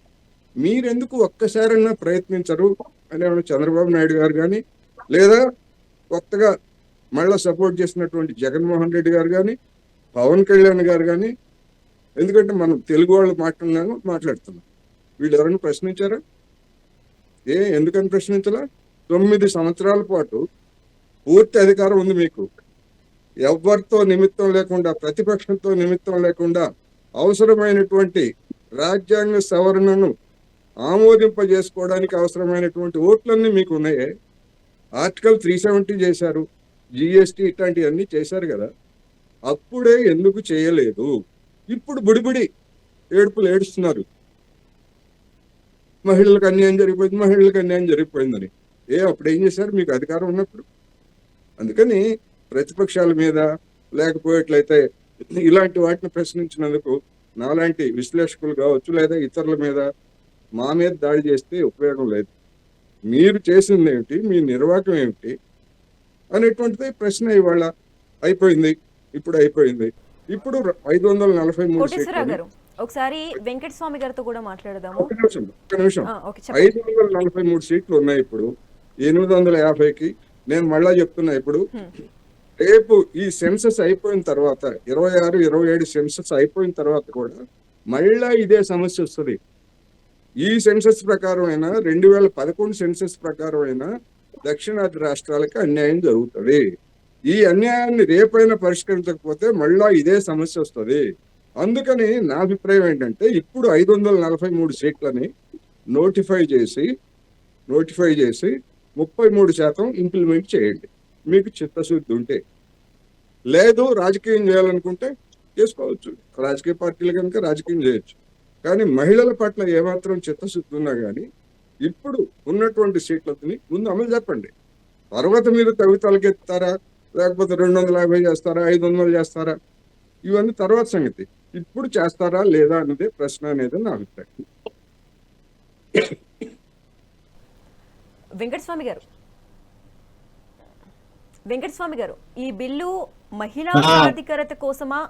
మీరెందుకు ఒక్కసారైనా ప్రయత్నించరు అని చంద్రబాబు నాయుడు గారు కానీ, లేదా కొత్తగా మళ్ళా సపోర్ట్ చేసినటువంటి జగన్మోహన్ రెడ్డి గారు కానీ, పవన్ కళ్యాణ్ గారు కానీ, ఎందుకంటే మనం తెలుగు వాళ్ళు మాట్లాడుతున్నాం, వీళ్ళు ఎవరైనా ప్రశ్నించారా? ఎందుకని ప్రశ్నించలా? 9 సంవత్సరాల పాటు పూర్తి అధికారం ఉంది మీకు. ఎవరితో నిమిత్తం లేకుండా, ప్రతిపక్షంతో నిమిత్తం లేకుండా అవసరమైనటువంటి రాజ్యాంగ సవరణను ఆమోదింపజేసుకోవడానికి అవసరమైనటువంటి ఓట్లన్నీ మీకు ఉన్నాయే. ఆర్టికల్ 370 చేశారు, GST ఇట్లాంటివన్నీ చేశారు కదా, అప్పుడే ఎందుకు చేయలేదు? ఇప్పుడు బుడిబుడి ఏడుపులు ఏడుస్తున్నారు, మహిళలకు అన్యాయం జరిగిపోయింది, మహిళలకు అన్యాయం జరిగిపోయిందని. అప్పుడు ఏం చేశారు మీకు అధికారం ఉన్నప్పుడు? అందుకని ప్రతిపక్షాల మీద లేకపోయేట్లయితే ఇలాంటి వాటిని ప్రశ్నించినందుకు నాలాంటి విశ్లేషకులు కావచ్చు, లేదా ఇతరుల మీద మా మీద దాడి చేస్తే ఉపయోగం లేదు. మీరు చేసింది ఏమిటి, మీ నిర్వాహకం ఏమిటి అనేటువంటిది ప్రశ్న ఇవాళ అయిపోయింది. ఇప్పుడు అయిపోయింది. ఇప్పుడు 543 ఒకసారి వెంకటస్వామి గారితో కూడా మాట్లాడదాము. ఒక్క నిమిషం 543 సీట్లు ఉన్నాయి ఇప్పుడు 850కి. నేను మళ్ళా చెప్తున్నా, ఇప్పుడు రేపు ఈ సెన్సస్ అయిపోయిన తర్వాత 26, 27 సెన్సస్ అయిపోయిన తర్వాత కూడా మళ్ళా ఇదే సమస్య వస్తుంది. ఈ సెన్సస్ ప్రకారం అయినా 2011 సెన్సస్ ప్రకారం అయినా దక్షిణాది రాష్ట్రాలకి అన్యాయం జరుగుతుంది. ఈ అన్యాయాన్ని రేపైనా పరిష్కరించకపోతే మళ్ళా ఇదే సమస్య వస్తుంది. అందుకని నా అభిప్రాయం ఏంటంటే ఇప్పుడు 543 సీట్లని నోటిఫై చేసి 33% ఇంప్లిమెంట్ చేయండి మీకు చిత్తశుద్ధి ఉంటే. లేదు రాజకీయం చేయాలనుకుంటే చేసుకోవచ్చు, రాజకీయ పార్టీలు కనుక రాజకీయం చేయొచ్చు. కానీ మహిళల పట్ల ఏమాత్రం చిత్తశుద్ధి ఉన్నా కానీ ఇప్పుడు ఉన్నటువంటి సీట్లని ముందు అమలు చెప్పండి. తర్వాత మీరు తగ్గుతాలకి ఎత్తారా, లేకపోతే 250 చేస్తారా, 500 చేస్తారా, ఇవన్నీ తర్వాత సంగతి. ఇప్పుడు చేస్తారా లేదా అన్నదే ప్రశ్న అనేది నా అభిప్రాయం. వెంకటస్వామి గారు, ఈ బిల్లు మహిళా సాధికారత కోసమా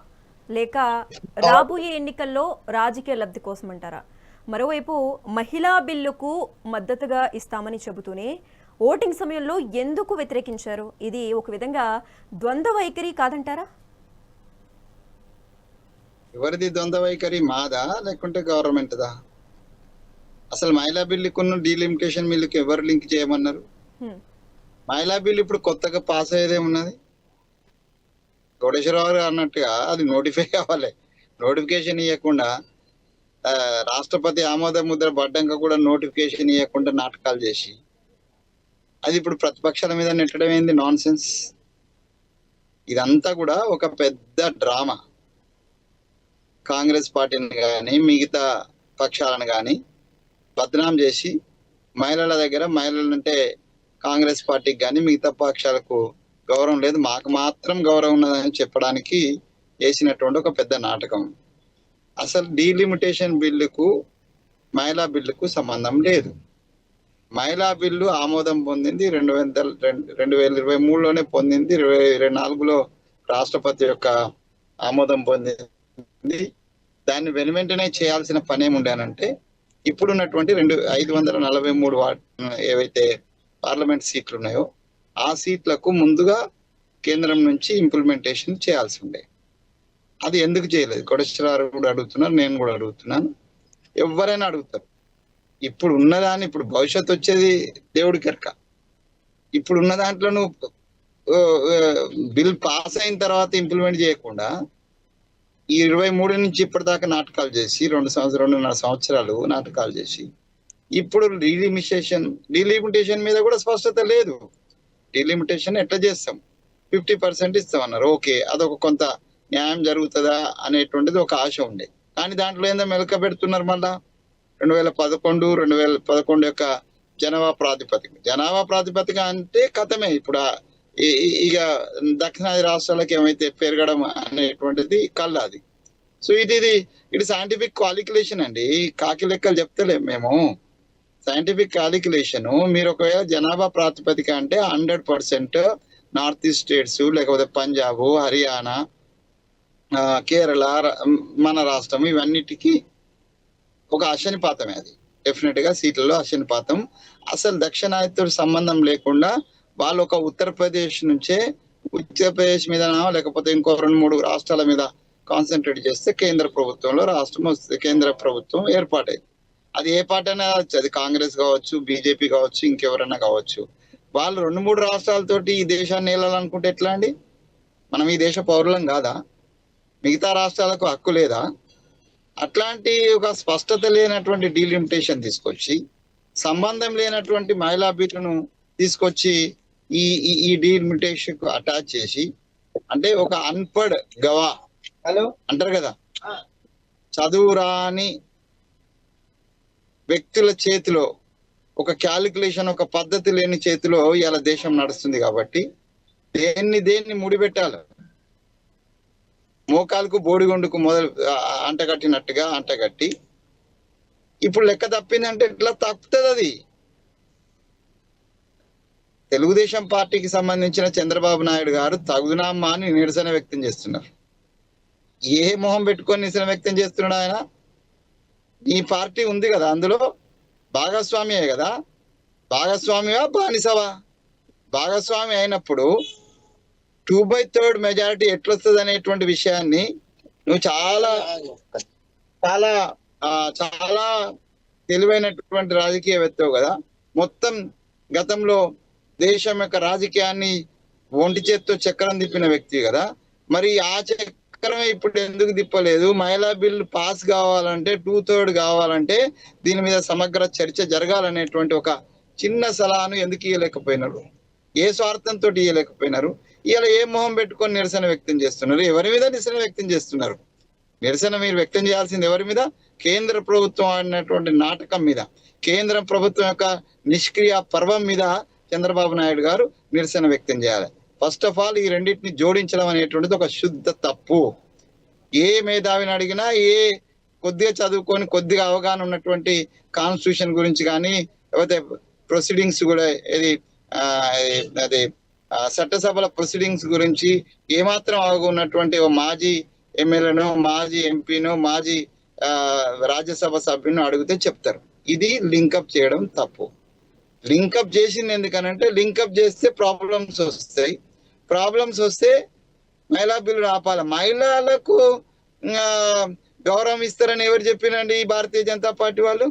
లేక రాబోయే ఎన్నికల్లో రాజకీయ లబ్ధి కోసం అంటారా? మరోవైపు మహిళా బిల్లుకు మద్దతుగా ఇస్తామని చెబుతూనే ఓటింగ్ సమయంలో ఎందుకు వ్యతిరేకించారు? ఇది ఒక విధంగా ద్వంద్వ వైఖరి కాదంటారా? ఎవరిది ద్వంద్వ వైఖరి, మాదా లేకుంటే గవర్నమెంట్ దా? అసలు మహిళా బిల్లుకున్న డీలిమిటేషన్ బిల్లుకి ఎవరు లింక్ చేయమన్నారు? మహిళా బిల్లు ఇప్పుడు కొత్తగా పాస్ అయ్యేదేమున్నది? కోటేశ్వరరావు గారు అన్నట్టుగా అది నోటిఫై కావాలి. నోటిఫికేషన్ ఇవ్వకుండా రాష్ట్రపతి ఆమోద ముద్ర పడ్డాక కూడా నోటిఫికేషన్ ఇవ్వకుండా నాటకాలు చేసి అది ఇప్పుడు ప్రతిపక్షాల మీద నెట్టడం ఏంది? Non sense. ఇదంతా కూడా ఒక పెద్ద డ్రామా. కాంగ్రెస్ పార్టీని కానీ మిగతా పక్షాలను కానీ బద్నాం చేసి మహిళల దగ్గర మహిళలంటే కాంగ్రెస్ పార్టీకి కానీ మిగతా పక్షాలకు గౌరవం లేదు, మాకు మాత్రం గౌరవం ఉన్నదని చెప్పడానికి వేసినటువంటి ఒక పెద్ద నాటకం. అసలు డీలిమిటేషన్ బిల్లుకు మహిళా బిల్లుకు సంబంధం లేదు. మహిళా బిల్లు ఆమోదం పొందింది 2023లోనే పొందింది, 2024లో రాష్ట్రపతి యొక్క ఆమోదం పొందింది. దాన్ని వెనువెంటనే చేయాల్సిన పని ఏముండేనంటే ఇప్పుడున్నటువంటి 543 ఏవైతే పార్లమెంట్ సీట్లు ఉన్నాయో ఆ సీట్లకు ముందుగా కేంద్రం నుంచి ఇంప్లిమెంటేషన్ చేయాల్సి ఉండే. అది ఎందుకు చేయలేదు? కోటేశ్వరరావు కూడా అడుగుతున్నారు, నేను కూడా అడుగుతున్నాను, ఎవరైనా అడుగుతారు. ఇప్పుడు ఉన్నదాన్ని, ఇప్పుడు భవిష్యత్తు వచ్చేది దేవుడికి ఎరక. ఇప్పుడు ఉన్న దాంట్లో నువ్వు బిల్ పాస్ అయిన తర్వాత ఇంప్లిమెంట్ చేయకుండా ఈ 23 నుంచి ఇప్పటిదాకా నాటకాలు చేసి 2.5 సంవత్సరాలు నాటకాలు చేసి ఇప్పుడు డీలిమిటేషన్ మీద కూడా స్పష్టత లేదు. డీలిమిటేషన్ ఎట్లా చేస్తాం? 50% ఇస్తామన్నారు. ఓకే, అదొక కొంత న్యాయం జరుగుతుందా అనేటువంటిది ఒక ఆశ ఉండే. కానీ దాంట్లో ఏందో మెలక పెడుతున్నారు. మళ్ళా 2011 యొక్క జనాభా ప్రాతిపదిక అంటే కథమే. ఇప్పుడు ఇక దక్షిణాది రాష్ట్రాలకు ఏమైతే పెరగడం అనేటువంటిది కళ్ళది. సో ఇది సైంటిఫిక్ క్యాలిక్యులేషన్ అండి, కాకి లెక్కలు చెప్తలేం మేము. Scientific calculation. మీరు ఒకవేళ జనాభా ప్రాతిపదిక అంటే 100% నార్త్ ఈస్ట్ స్టేట్స్, లేకపోతే పంజాబ్, హర్యానా, కేరళ, మన రాష్ట్రం, ఇవన్నిటికీ ఒక అశనిపాతమే. అది డెఫినెట్ గా సీట్లలో అశనిపాతం. అసలు దక్షిణాదితో సంబంధం లేకుండా వాళ్ళు ఒక ఉత్తరప్రదేశ్ మీద లేకపోతే ఇంకో 2-3 రాష్ట్రాల మీద కాన్సన్ట్రేట్ చేస్తే కేంద్ర ప్రభుత్వంలో రాష్ట్రం వస్తుంది, కేంద్ర ప్రభుత్వం ఏర్పాటైంది. అది ఏ పార్టీ అయినా కావచ్చు, అది కాంగ్రెస్ కావచ్చు, బీజేపీ కావచ్చు, ఇంకెవరైనా కావచ్చు. వాళ్ళు 2-3 రాష్ట్రాలతోటి ఈ దేశాన్ని ఏలాలనుకుంటే ఎట్లా అండి? మనం ఈ దేశ పౌరులం కాదా? మిగతా రాష్ట్రాలకు హక్కు లేదా? అట్లాంటి ఒక స్పష్టత లేనటువంటి డీలిమిటేషన్ తీసుకొచ్చి, సంబంధం లేనటువంటి మహిళా బిల్లును తీసుకొచ్చి ఈ డీలిమిటేషన్ కు అటాచ్ చేసి, అంటే ఒక అన్పడ్ గవా అంటారు కదా, చదువు రాని వ్యక్తుల చేతిలో, ఒక క్యాలిక్యులేషన్, ఒక పద్ధతి లేని చేతిలో ఇలా దేశం నడుస్తుంది. కాబట్టి దేన్ని ముడిపెట్టాలి? మోకాలకు బోడిగుండుకు అంటగట్టినట్టుగా అంటగట్టి ఇప్పుడు లెక్క తప్పిందంటే ఇట్లా తప్పుతుంది. అది తెలుగుదేశం పార్టీకి సంబంధించిన చంద్రబాబు నాయుడు గారు తగునామా అని నిరసన వ్యక్తం చేస్తున్నారు. ఏ మొహం పెట్టుకొని నిరసన వ్యక్తం చేస్తున్నాడు ఆయన? ఈ పార్టీ ఉంది కదా, అందులో భాగస్వామియే కదా. భాగస్వామివా బానిసవా? భాగస్వామి అయినప్పుడు 2/3 మెజారిటీ ఎట్లొస్తుంది అనేటువంటి విషయాన్ని నువ్వు చాలా చాలా చాలా తెలివైనటువంటి రాజకీయవేత్తవు కదా. మొత్తం గతంలో దేశం యొక్క రాజకీయాన్ని ఒంటి చేత్తో చక్రం తిప్పిన వ్యక్తి కదా. మరి ఆ చక్రమే ఇప్పుడు ఎందుకు తిప్పలేదు? మహిళా బిల్లు పాస్ కావాలంటే 2/3 కావాలంటే దీని మీద సమగ్ర చర్చ జరగాలనేటువంటి ఒక చిన్న సలహాను ఎందుకు ఇవ్వలేకపోయినారు? ఏ స్వార్థంతో ఇవ్వలేకపోయినారు? ఇవాళ ఏ మొహం పెట్టుకొని నిరసన వ్యక్తం చేస్తున్నారు? ఎవరి మీద నిరసన వ్యక్తం చేస్తున్నారు? నిరసన మీరు వ్యక్తం చేయాల్సింది ఎవరి మీద? కేంద్ర ప్రభుత్వం ఆడినటువంటి నాటకం మీద, కేంద్ర ప్రభుత్వం యొక్క నిష్క్రియ పర్వం మీద చంద్రబాబు నాయుడు గారు నిరసన వ్యక్తం చేయాలి. ఫస్ట్ ఆఫ్ ఆల్ ఈ రెండింటిని జోడించడం అనేటువంటిది ఒక శుద్ధ తప్పు. ఏ మేధావిని అడిగినా, ఏ కొద్దిగా చదువుకొని కొద్దిగా అవగాహన ఉన్నటువంటి కాన్స్టిట్యూషన్ గురించి కానీ, లేకపోతే ప్రొసీడింగ్స్ కూడా అది చట్టసభల ప్రొసీడింగ్స్ గురించి ఏమాత్రం అవగాహనటువంటి ఓ మాజీ ఎమ్మెల్యేనో, మాజీ ఎంపీనో, మాజీ రాజ్యసభ సభ్యునో అడిగితే చెప్తారు. ఇది లింకప్ చేయడం తప్పు. లింకప్ చేసింది ఎందుకనంటే, లింకప్ చేస్తే ప్రాబ్లమ్స్ వస్తాయి. ప్రాబ్లమ్స్ వస్తే మహిళా బిల్లు ఆపాలి. మహిళలకు గౌరవం ఇస్తారని ఎవరు చెప్పినండి? భారతీయ జనతా పార్టీ వాళ్ళు.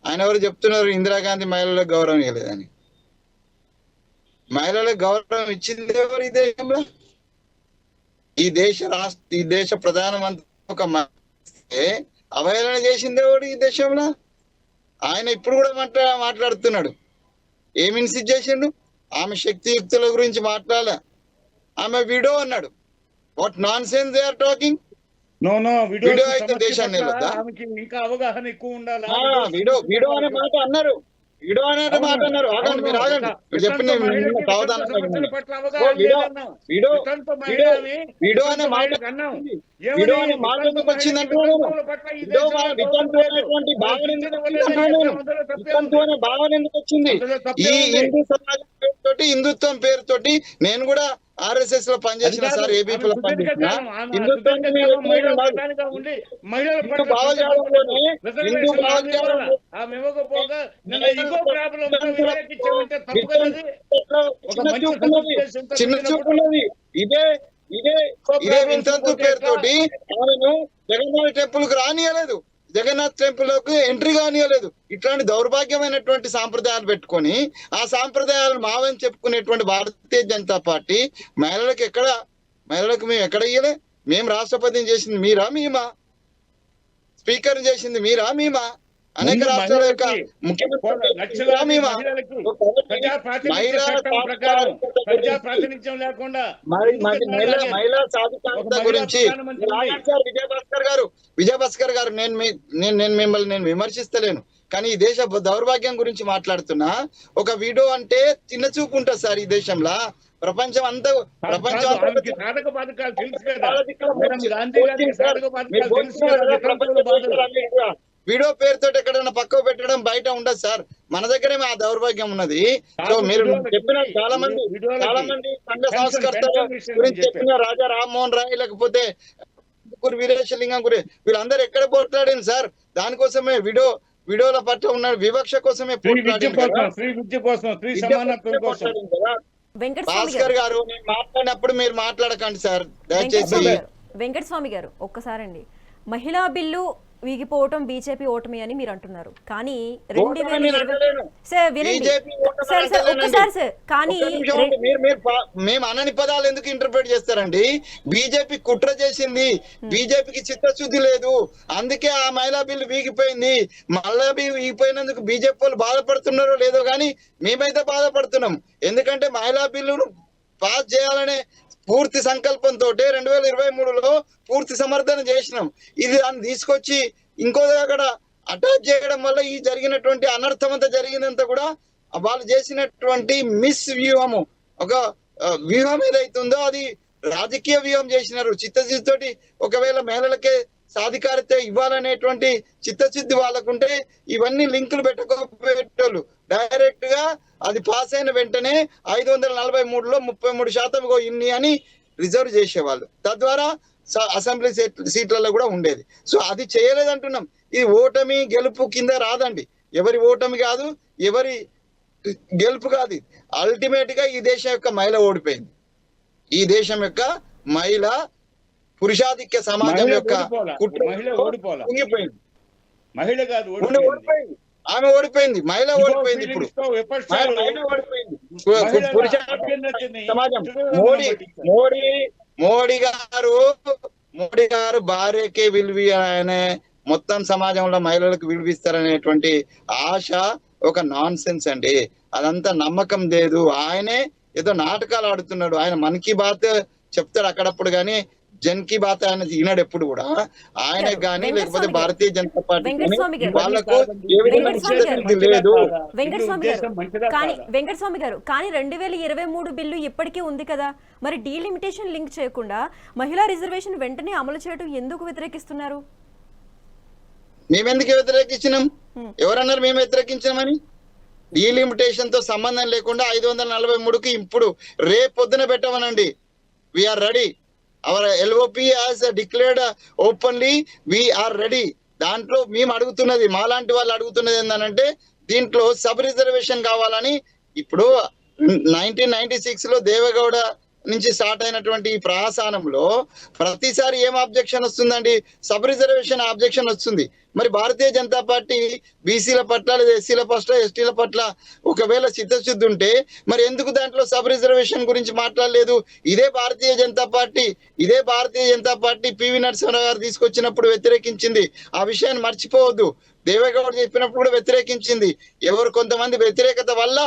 ఆయన ఎవరు చెప్తున్నారు ఇందిరాగాంధీ మహిళలకు గౌరవం ఇవ్వలేదని? మహిళలకు గౌరవం ఇచ్చింది ఎవరు ఈ దేశంలో? ఈ దేశ ప్రధానమంత్రి ఒక అవహేళన చేసింది ఎవరు ఈ దేశంలో? ఆయన ఇప్పుడు కూడా మాట్లాడుతున్నాడు. ఏమి ఇన్సిస్ట్ చేసిండు? ఆమె శక్తియుక్తుల గురించి మాట్లాడాల. ఆమె విడో అన్నాడు. What nonsense they are talking. Widow అయితే దేశాన్ని నిలవద్దా? ఇంకా అవగాహన ఎక్కువ ఉండాలి. విడో అనే మాట అన్నారు. విడో అనే మాట అన్నారు. ఆగండి, మీరు ఆగండి. మీరు చెప్పిన విడో అనే మాట వచ్చిందంటే భావన ఎందుకు వచ్చింది? ఈ హిందూ సమాజం పేరుతోటి, హిందుత్వం పేరుతోటి నేను కూడా ఆర్ఎస్ఎస్ లో పనిచేసిన సార్, ఏబీపీ లో పనిచేసిన చిన్న చూపున్నది. ఇదే వింతంతు పేరుతోటి ఆమెను జగన్నాథ్ టెంపుల్ కు రానియలేదు, జగన్నాథ్ టెంపుల్ కు ఎంట్రీ కానియలేదు. ఇట్లాంటి దౌర్భాగ్యమైనటువంటి సాంప్రదాయాలు పెట్టుకొని ఆ సాంప్రదాయాలను మావని చెప్పుకునేటువంటి భారతీయ జనతా పార్టీ మహిళలకు మేము ఎక్కడ ఇయ్యలే? మేము రాష్ట్రపతిని చేసింది మీరా మేమా? స్పీకర్ చేసింది మీరా మేమా? అనేక రాష్ట్రాల యొక్క మహిళా సాధికారత గురించి విజయభాస్కర్ గారు నేను మిమ్మల్ని విమర్శిస్తలేను, కానీ ఈ దేశ దౌర్భాగ్యం గురించి మాట్లాడుతున్నా. ఒక వీడియో అంటే చిన్న చూపు ఉంటుంది సార్ ఈ దేశంలో. ప్రపంచం అంతా వీడియో పేరుతో ఎక్కడైనా పక్కకు పెట్టడం బయట ఉండదు సార్. మన దగ్గరే ఆ దౌర్భాగ్యం ఉన్నది. సో మీరు చెప్పిన చాలా మంది సంఘ సంస్కర్తల గురించి చెప్పిన రాజా రామ్మోహన్ రాయ్, లేకపోతే వీరేశలింగం గురించి వీళ్ళందరూ ఎక్కడ పోట్లాడింది సార్? దానికోసమే వీడియోల పట్ల ఉన్న వివక్ష కోసమే భాస్కర్ గారు. నేను మాట్లాడినప్పుడు మీరు మాట్లాడకండి సార్ దయచేసి. వెంకటస్వామి గారు ఒక్కసారండి, మహిళా బిల్లు వీగిపోవటం బీజేపీ ఓటమి అని మీరు అంటున్నారు, కానీ 2020 కానీ మేము అనని పదాలు ఎందుకు ఇంటర్ప్రిట్ చేస్తారండి? బీజేపీ కుట్ర చేసింది, బీజేపీకి చిత్తశుద్ధి లేదు, అందుకే ఆ మహిళా బిల్లు వీగిపోయింది. మహిళా బిల్లు వీగిపోయినందుకు బీజేపీ వాళ్ళు బాధపడుతున్నారో లేదో కానీ మేమైతే బాధపడుతున్నాం. ఎందుకంటే మహిళా బిల్లును పాస్ చేయాలనే పూర్తి సంకల్పంతో 2023లో పూర్తి సమర్థన చేసినాం. ఇది దాన్ని తీసుకొచ్చి ఇంకో దగ్గర అటాచ్ చేయడం వల్ల ఈ జరిగినటువంటి అనర్థం అంతా జరిగినంత కూడా వాళ్ళు చేసినటువంటి మిస్ వ్యూహము, ఒక వ్యూహం ఏదైతుందో అది రాజకీయ వ్యూహం చేసినారు చిత్తశుద్ధితోటి. ఒకవేళ మహిళలకే సాధికారత ఇవ్వాలనేటువంటి చిత్తశుద్ధి వాళ్ళకుంటే ఇవన్నీ లింకులు పెట్టకపోయేటోళ్ళు. డైరెక్ట్ గా అది పాస్ అయిన వెంటనే 543లో 33% ఇన్ని అని రిజర్వ్ చేసేవాళ్ళు. తద్వారా అసెంబ్లీ సీట్లలో కూడా ఉండేది. సో అది చేయలేదంటున్నాం. ఇది ఓటమి గెలుపు కింద రాదండి. ఎవరి ఓటమి కాదు, ఎవరి గెలుపు కాదు. అల్టిమేట్ గా ఈ దేశం యొక్క మహిళ ఓడిపోయింది. ఈ దేశం యొక్క మహిళ పురుషాధిక్య సమాజం యొక్క మహిళ ఓడిపోలా కుంగిపోయింది. మహిళ కాదు ఓడిపోయింది. ఆమె ఓడిపోయింది, మహిళ ఓడిపోయింది. ఇప్పుడు మహిళ ఓడిపోయింది. సమాజం మోడీ గారు భార్యకే విలువి అనే మొత్తం సమాజంలో మహిళలకు విలువిస్తారనేటువంటి ఆశ ఒక నాన్ సెన్స్ అండి. అదంతా నమ్మకం లేదు. ఆయనే ఏదో నాటకాలు ఆడుతున్నాడు. ఆయన మన్ కీ బాత్ చెప్తాడు అక్కడప్పుడు, కానీ జన్ కీ బాత్ ఆయన ఈనాడు ఎప్పుడు కూడా ఆయన కానీ లేకపోతే భారతీయ జనతా పార్టీ వాళ్ళకు ఏ విధంగా లేదు. వెంకటస్వామి గారు కానీ 2023 బిల్లు ఇప్పటికీ ఉంది కదా, మరి డీలిమిటేషన్ లింక్ చేయకుండా మహిళా రిజర్వేషన్ వెంటనే అమలు చేయడం ఎందుకు వ్యతిరేకిస్తున్నారు? మేమెందుకు వ్యతిరేకించినాం? ఎవరన్నారు మేము వ్యతిరేకించామని? డీలిమిటేషన్ తో సంబంధం లేకుండా 543కి ఇప్పుడు రేపొద్దున పెట్టమనండి. We are ready. Our LOP has declared openly we are ready. దాంట్లో మేము అడుగుతున్నది, మాలాంటి వాళ్ళు అడుగుతున్నది ఏంటంటే దీంట్లో సబ్ రిజర్వేషన్ కావాలని. ఇప్పుడు 1996 లో దేవగౌడ నుంచి స్టార్ట్ అయినటువంటి ఈ ప్రహసనంలో ప్రతిసారి ఏం ఆబ్జెక్షన్ వస్తుందండి? సబ్ రిజర్వేషన్ ఆబ్జెక్షన్ వస్తుంది. మరి భారతీయ జనతా పార్టీ బీసీల పట్ల లేదా ఎస్సీల పట్ల ఎస్టీల పట్ల ఒకవేళ చిత్తశుద్ధి ఉంటే మరి ఎందుకు దాంట్లో సబ్ రిజర్వేషన్ గురించి మాట్లాడలేదు? ఇదే భారతీయ జనతా పార్టీ పివి నరసింహారావు గారు తీసుకొచ్చినప్పుడు వ్యతిరేకించింది. ఆ విషయాన్ని మర్చిపోవద్దు. దేవేగౌడ చెప్పినప్పుడు కూడా వ్యతిరేకించింది. ఎవరు కొంతమంది వ్యతిరేకత వల్ల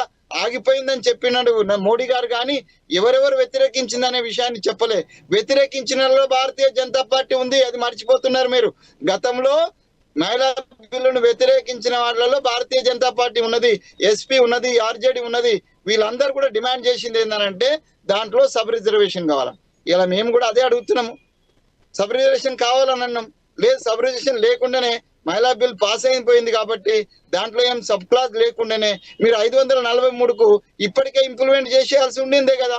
ఆగిపోయిందని చెప్పినాడు మోడీ గారు, కానీ ఎవరెవరు వ్యతిరేకించిందనే విషయాన్ని చెప్పలే. వ్యతిరేకించిన భారతీయ జనతా పార్టీ ఉంది, అది మర్చిపోతున్నారు మీరు. గతంలో మహిళా బిల్లును వ్యతిరేకించిన వాళ్ళలో భారతీయ జనతా పార్టీ ఉన్నది, SP ఉన్నది, RJD ఉన్నది. వీళ్ళందరూ కూడా డిమాండ్ చేసింది ఏంటంటే దాంట్లో సబ్ రిజర్వేషన్ కావాలి. ఇలా మేము కూడా అదే అడుగుతున్నాము. సబ్ రిజర్వేషన్ కావాలని అన్నాం. లేదు, సబ్ రిజర్వేషన్ లేకుండానే మహిళా బిల్ పాస్ అయిపోయింది కాబట్టి దాంట్లో ఏం సబ్ క్లాస్ లేకుండానే మీరు 543కు ఇప్పటికే ఇంప్లిమెంట్ చేసేయాల్సి ఉండిందే కదా.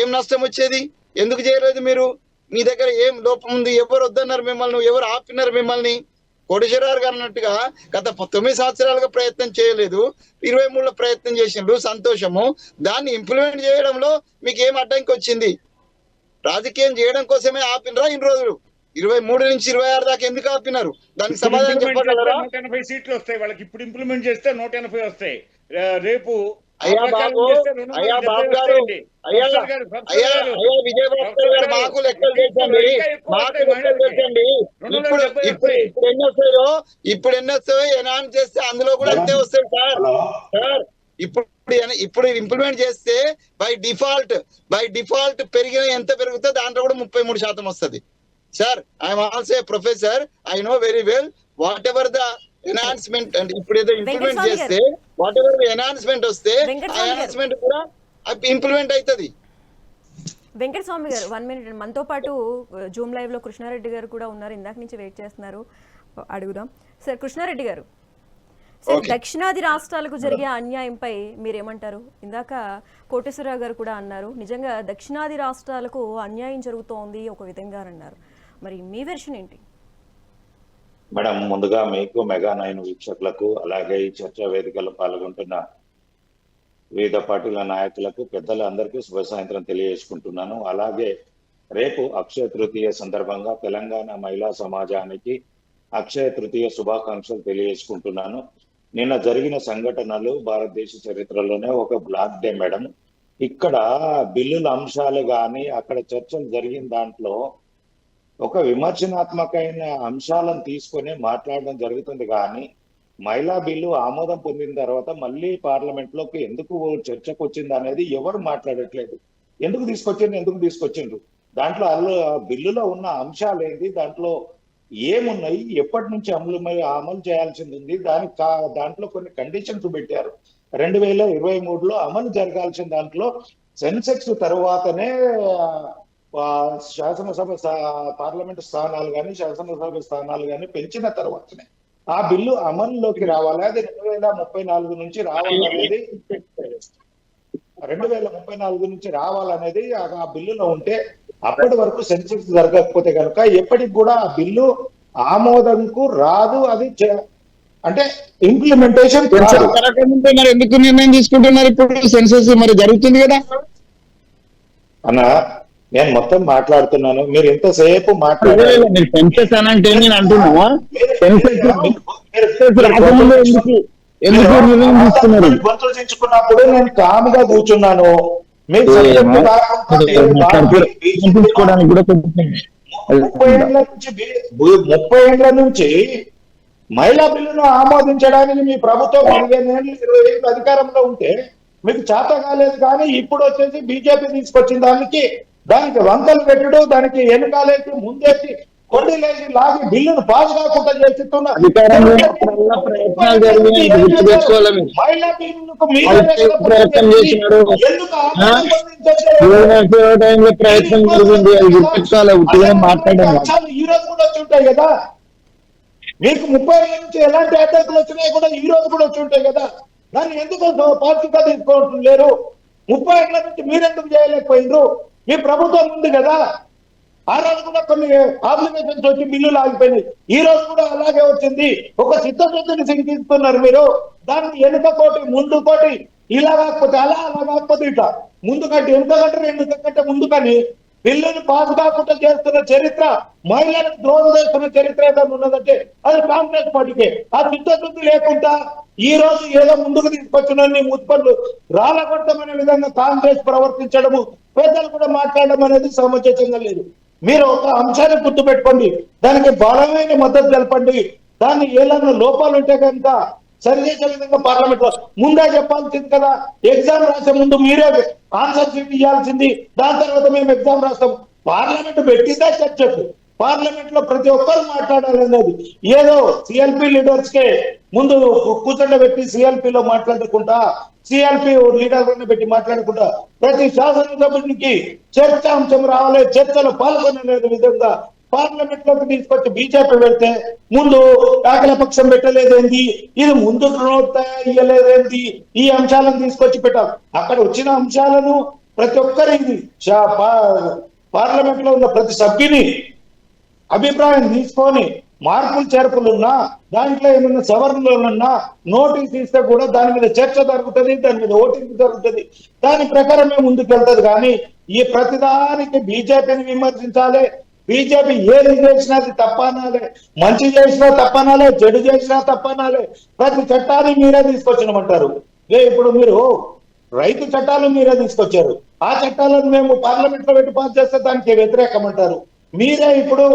ఏం నష్టం వచ్చేది? ఎందుకు చేయలేదు మీరు? మీ దగ్గర ఏం లోపం ఉంది? ఎవరు వద్దన్నారు మిమ్మల్ని? ఎవరు ఆపినారు మిమ్మల్ని? కోటేశ్వరరావు గారు అన్నట్టుగా గత 9 సంవత్సరాలుగా ప్రయత్నం చేయలేదు, 23లో ప్రయత్నం చేసిండ్రు, సంతోషము. దాన్ని ఇంప్లిమెంట్ చేయడంలో మీకు ఏం అడ్డంకి వచ్చింది? రాజకీయం చేయడం కోసమే ఆపినరా ఇన్ని రోజులు? 23 నుంచి 26 దాకా ఎందుకు ఆపినారు? దానికి సమాధానం చెప్పగలరా? 180 సీట్లు వస్తాయి వాళ్ళకి. ఇప్పుడు ఇంప్లిమెంట్ చేస్తే 180 వస్తాయి. రేపు అయ్యా బాబు గారు, విజయభాస్కర్ గారు మాకు లెక్కలు చేసండి. ఇప్పుడు ఎన్ని వస్తాయో ఎనాన్స్ చేస్తే అందులో కూడా అంతే వస్తాయి సార్. ఇప్పుడు ఇంప్లిమెంట్ చేస్తే బై డిఫాల్ట్ పెరిగిన ఎంత పెరుగుతుందో దాంట్లో కూడా 33% వస్తుంది. Sir, I am also a professor. I know very well whatever the enhancement and ఇప్పుడు ఏదో ఇంప్లిమెంట్ చేస్తే whatever the enhancement వస్తే ఆ enhancement కూడా ఇంప్లిమెంట్ అవుతుంది. వెంకటస్వామి గారు 1 minute. మనతో పాటు జూమ్ లైవ్ లో కృష్ణారెడ్డి గారు కూడా ఉన్నారు, ఇందాక నుంచి వెయిట్ చేస్తున్నారు, అడుగుదాం. సార్ కృష్ణారెడ్డి గారు, సార్ దక్షిణాది రాష్ట్రాలకు జరిగే అన్యాయంపై మీరేమంటారు? ఇందాక కోటేశ్వరరావు గారు కూడా అన్నారు, నిజంగా దక్షిణాది రాష్ట్రాలకు అన్యాయం జరుగుతోంది ఒక విధంగా అన్నారు. మరి మీ వెర్షన్ ఏంటి? మేడం, ముందుగా మీకు మెగా 9 వీక్షకులకు, అలాగే ఈ చర్చా వేదికలో పాల్గొంటున్న వివిధ పార్టీల నాయకులకు, పెద్దలు అందరికీ శుభ సాయంత్రం తెలియజేసుకుంటున్నాను. అలాగే రేపు అక్షయ తృతీయ సందర్భంగా తెలంగాణ మహిళా సమాజానికి అక్షయ తృతీయ శుభాకాంక్షలు తెలియజేసుకుంటున్నాను. నిన్న జరిగిన సంఘటనలు భారతదేశ చరిత్రలోనే ఒక బ్లాక్ డే మేడం. ఇక్కడ బిల్లుల అంశాలు కానీ అక్కడ చర్చలు జరిగిన దాంట్లో ఒక విమర్శనాత్మకమైన అంశాలను తీసుకొని మాట్లాడడం జరుగుతుంది. కానీ మహిళా బిల్లు ఆమోదం పొందిన తర్వాత మళ్ళీ పార్లమెంట్ లోకి ఎందుకు చర్చకు వచ్చింది అనేది ఎవరు మాట్లాడట్లేదు. ఎందుకు తీసుకొచ్చిండ్రు? దాంట్లో బిల్లులో ఉన్న అంశాలు ఏంటి, దాంట్లో ఏమున్నాయి, ఎప్పటి నుంచి అమలు చేయాల్సింది ఉంది, దాంట్లో కొన్ని కండిషన్స్ పెట్టారు. 2023లో అమలు జరగాల్సిన దాంట్లో సెన్సెక్స్ తర్వాతనే శాసనసభ పార్లమెంట్ స్థానాలు కానీ శాసనసభ స్థానాలు కానీ పెంచిన తర్వాతనే ఆ బిల్లు అమలులోకి రావాలి. అది 2034 నుంచి రావాలనేది 2034 నుంచి రావాలనేది ఆ బిల్లులో ఉంటే, అప్పటి వరకు సెన్సెక్స్ జరగకపోతే కనుక ఎప్పటికి కూడా ఆ బిల్లు ఆమోదంకు రాదు. అది అంటే ఇంప్లిమెంటేషన్ మరి ఎందుకు నిర్ణయం తీసుకుంటున్నారు? ఇప్పుడు సెన్సెస్ మరి జరుగుతుంది కదా అన్న. నేను మొత్తం మాట్లాడుతున్నాను, మీరు ఇంతసేపు మాట్లాడారు. మీరు సెన్సెస్ అనంటే నేను అంటున్నా, సెన్సెస్ రాకముందు ఎందుకు నిర్ణయం తీసుకున్నారు? గొంతులు చించుకున్నప్పుడు నేను కాముగా కూర్చున్నాను. మీరు తీసుకోవడానికి కూడా 30 ఏళ్ల నుంచి మహిళా బిల్లును ఆమోదించడానికి మీ ప్రభుత్వం 15 ఏళ్ళు 20 ఏళ్ళు అధికారంలో ఉంటే మీకు చేత కాలేదు. కానీ ఇప్పుడు వచ్చేసి బీజేపీ తీసుకొచ్చిన దానికి వంకలు పెట్టడు, దానికి వెనుకాలేసి ముందేసి కొండలేసి లాగి బిల్లును పాస్ కాకుండా చేస్తున్నారు. ప్రయత్నాలు జరిగినాయి, గుర్తు తెచ్చుకోవాలి. మహిళా బిల్లుకు ప్రయత్నం చేసినాడు, టైంలో ప్రయత్నం జరిగింది, అది గుర్తించాలి. ఉట్టిగా మాట్లాడాను. ఈ రోజు కూడా వచ్చి ఉంటాయి కదా, మీకు 30 ఏళ్ళ నుంచి ఎలాంటి అటాకులు వచ్చినాయి కూడా ఈ రోజు కూడా వచ్చి ఉంటాయి కదా. దాన్ని ఎందుకు పాజిటివ్గా తీసుకోవడం లేరు? 30 ఏళ్ల నుంచి మీరెందుకు చేయలేకపోయినరు? మీ ప్రభుత్వం ఉంది కదా. ఆ రోజు కూడా కొన్ని అప్లికేషన్స్ వచ్చి బిల్లులు ఆగిపోయినాయి. ఈ రోజు కూడా అలాగే వచ్చింది. ఒక చిత్తశుద్ధిని తీసుకున్నారు మీరు. దాన్ని వెనుక కోటి ముందు కోటి, ఇలా కాకపోతే అలా, అలా కాకపోతే ఇట్లా, ముందు కంటే వెనుక కంటే 2 కంటే ముందు కానీ బిల్లుని పాస్ కాకుండా చేస్తున్న చరిత్ర, మహిళలకు ద్రోహం చేస్తున్న చరిత్ర ఏదైనా ఉన్నదంటే అది కాంగ్రెస్ పార్టీకే. ఆ చిత్తశుద్ధి లేకుండా ఈ రోజు ఏదో ముందుకు తీసుకొచ్చిన ముత్పత్తులు రాలగొట్టమనే విధంగా కాంగ్రెస్ ప్రవర్తించడము, పెద్దలు కూడా మాట్లాడడం అనేది సముచితంగా లేదు. మీరు ఒక అంశాన్ని గుర్తుపెట్టుకోండి, దానికి బలమైన మద్దతు తెలపండి. దాన్ని ఏదైనా లోపాలు ఉంటే కనుక సరిచేసే విధంగా పార్లమెంట్ లో ముందే చెప్పాల్సింది కదా. ఎగ్జామ్ రాసే ముందు మీరే ఆన్సర్ షీట్ ఇవ్వాల్సింది, దాని తర్వాత మేము ఎగ్జామ్ రాస్తాం. పార్లమెంట్ పెట్టిందే చర్చకు. పార్లమెంట్ లో ప్రతి ఒక్కరు మాట్లాడాలనేది ఏదో సిఎల్పి లీడర్స్ కే ముందు కూర్చోబెట్టి సిఎల్పిలో మాట్లాడుకుంటా, సిఎల్పి లీడర్లను పెట్టి మాట్లాడుకుంటా ప్రతి శాసనసభ్యునికి చర్చాంశం రావాలి, చర్చలో పాల్గొనే విధంగా పార్లమెంట్ లోకి తీసుకొచ్చి బీజేపీ పెడితే ముందు ఏకలపక్షం పెట్టలేదేంది, ఇది ముందు ఇయ్యలేదేంది, ఈ అంశాలను తీసుకొచ్చి పెట్టాం. అక్కడ వచ్చిన అంశాలను ప్రతి ఒక్కరి పార్లమెంట్ లో ఉన్న ప్రతి సభ్యుని అభిప్రాయం తీసుకొని మార్పులు చేర్పులున్నా, దాంట్లో ఏమైనా సవరణలున్నా నోటీస్ ఇస్తే కూడా దాని మీద చర్చ జరుగుతుంది, దాని మీద ఓటింగ్ జరుగుతుంది. దాని ప్రకారమే ముందుకు వెళ్తుంది. కానీ ఈ ప్రతిదానికి బీజేపీని విమర్శించాలి, బీజేపీ ఏది చేసినా అది తప్పనాలే, మంచి చేసినా తప్పనాలే, చెడు చేసినా తప్పనాలే, ప్రతి చట్టాన్ని మీరే తీసుకొచ్చినమంటారు. ఇప్పుడు మీరు రైతు చట్టాలు మీరే తీసుకొచ్చారు, ఆ చట్టాలను మేము పార్లమెంట్ లో పెట్టి పాస్ చేస్తే దానికి వ్యతిరేకమంటారు. మీరే ఇప్పుడు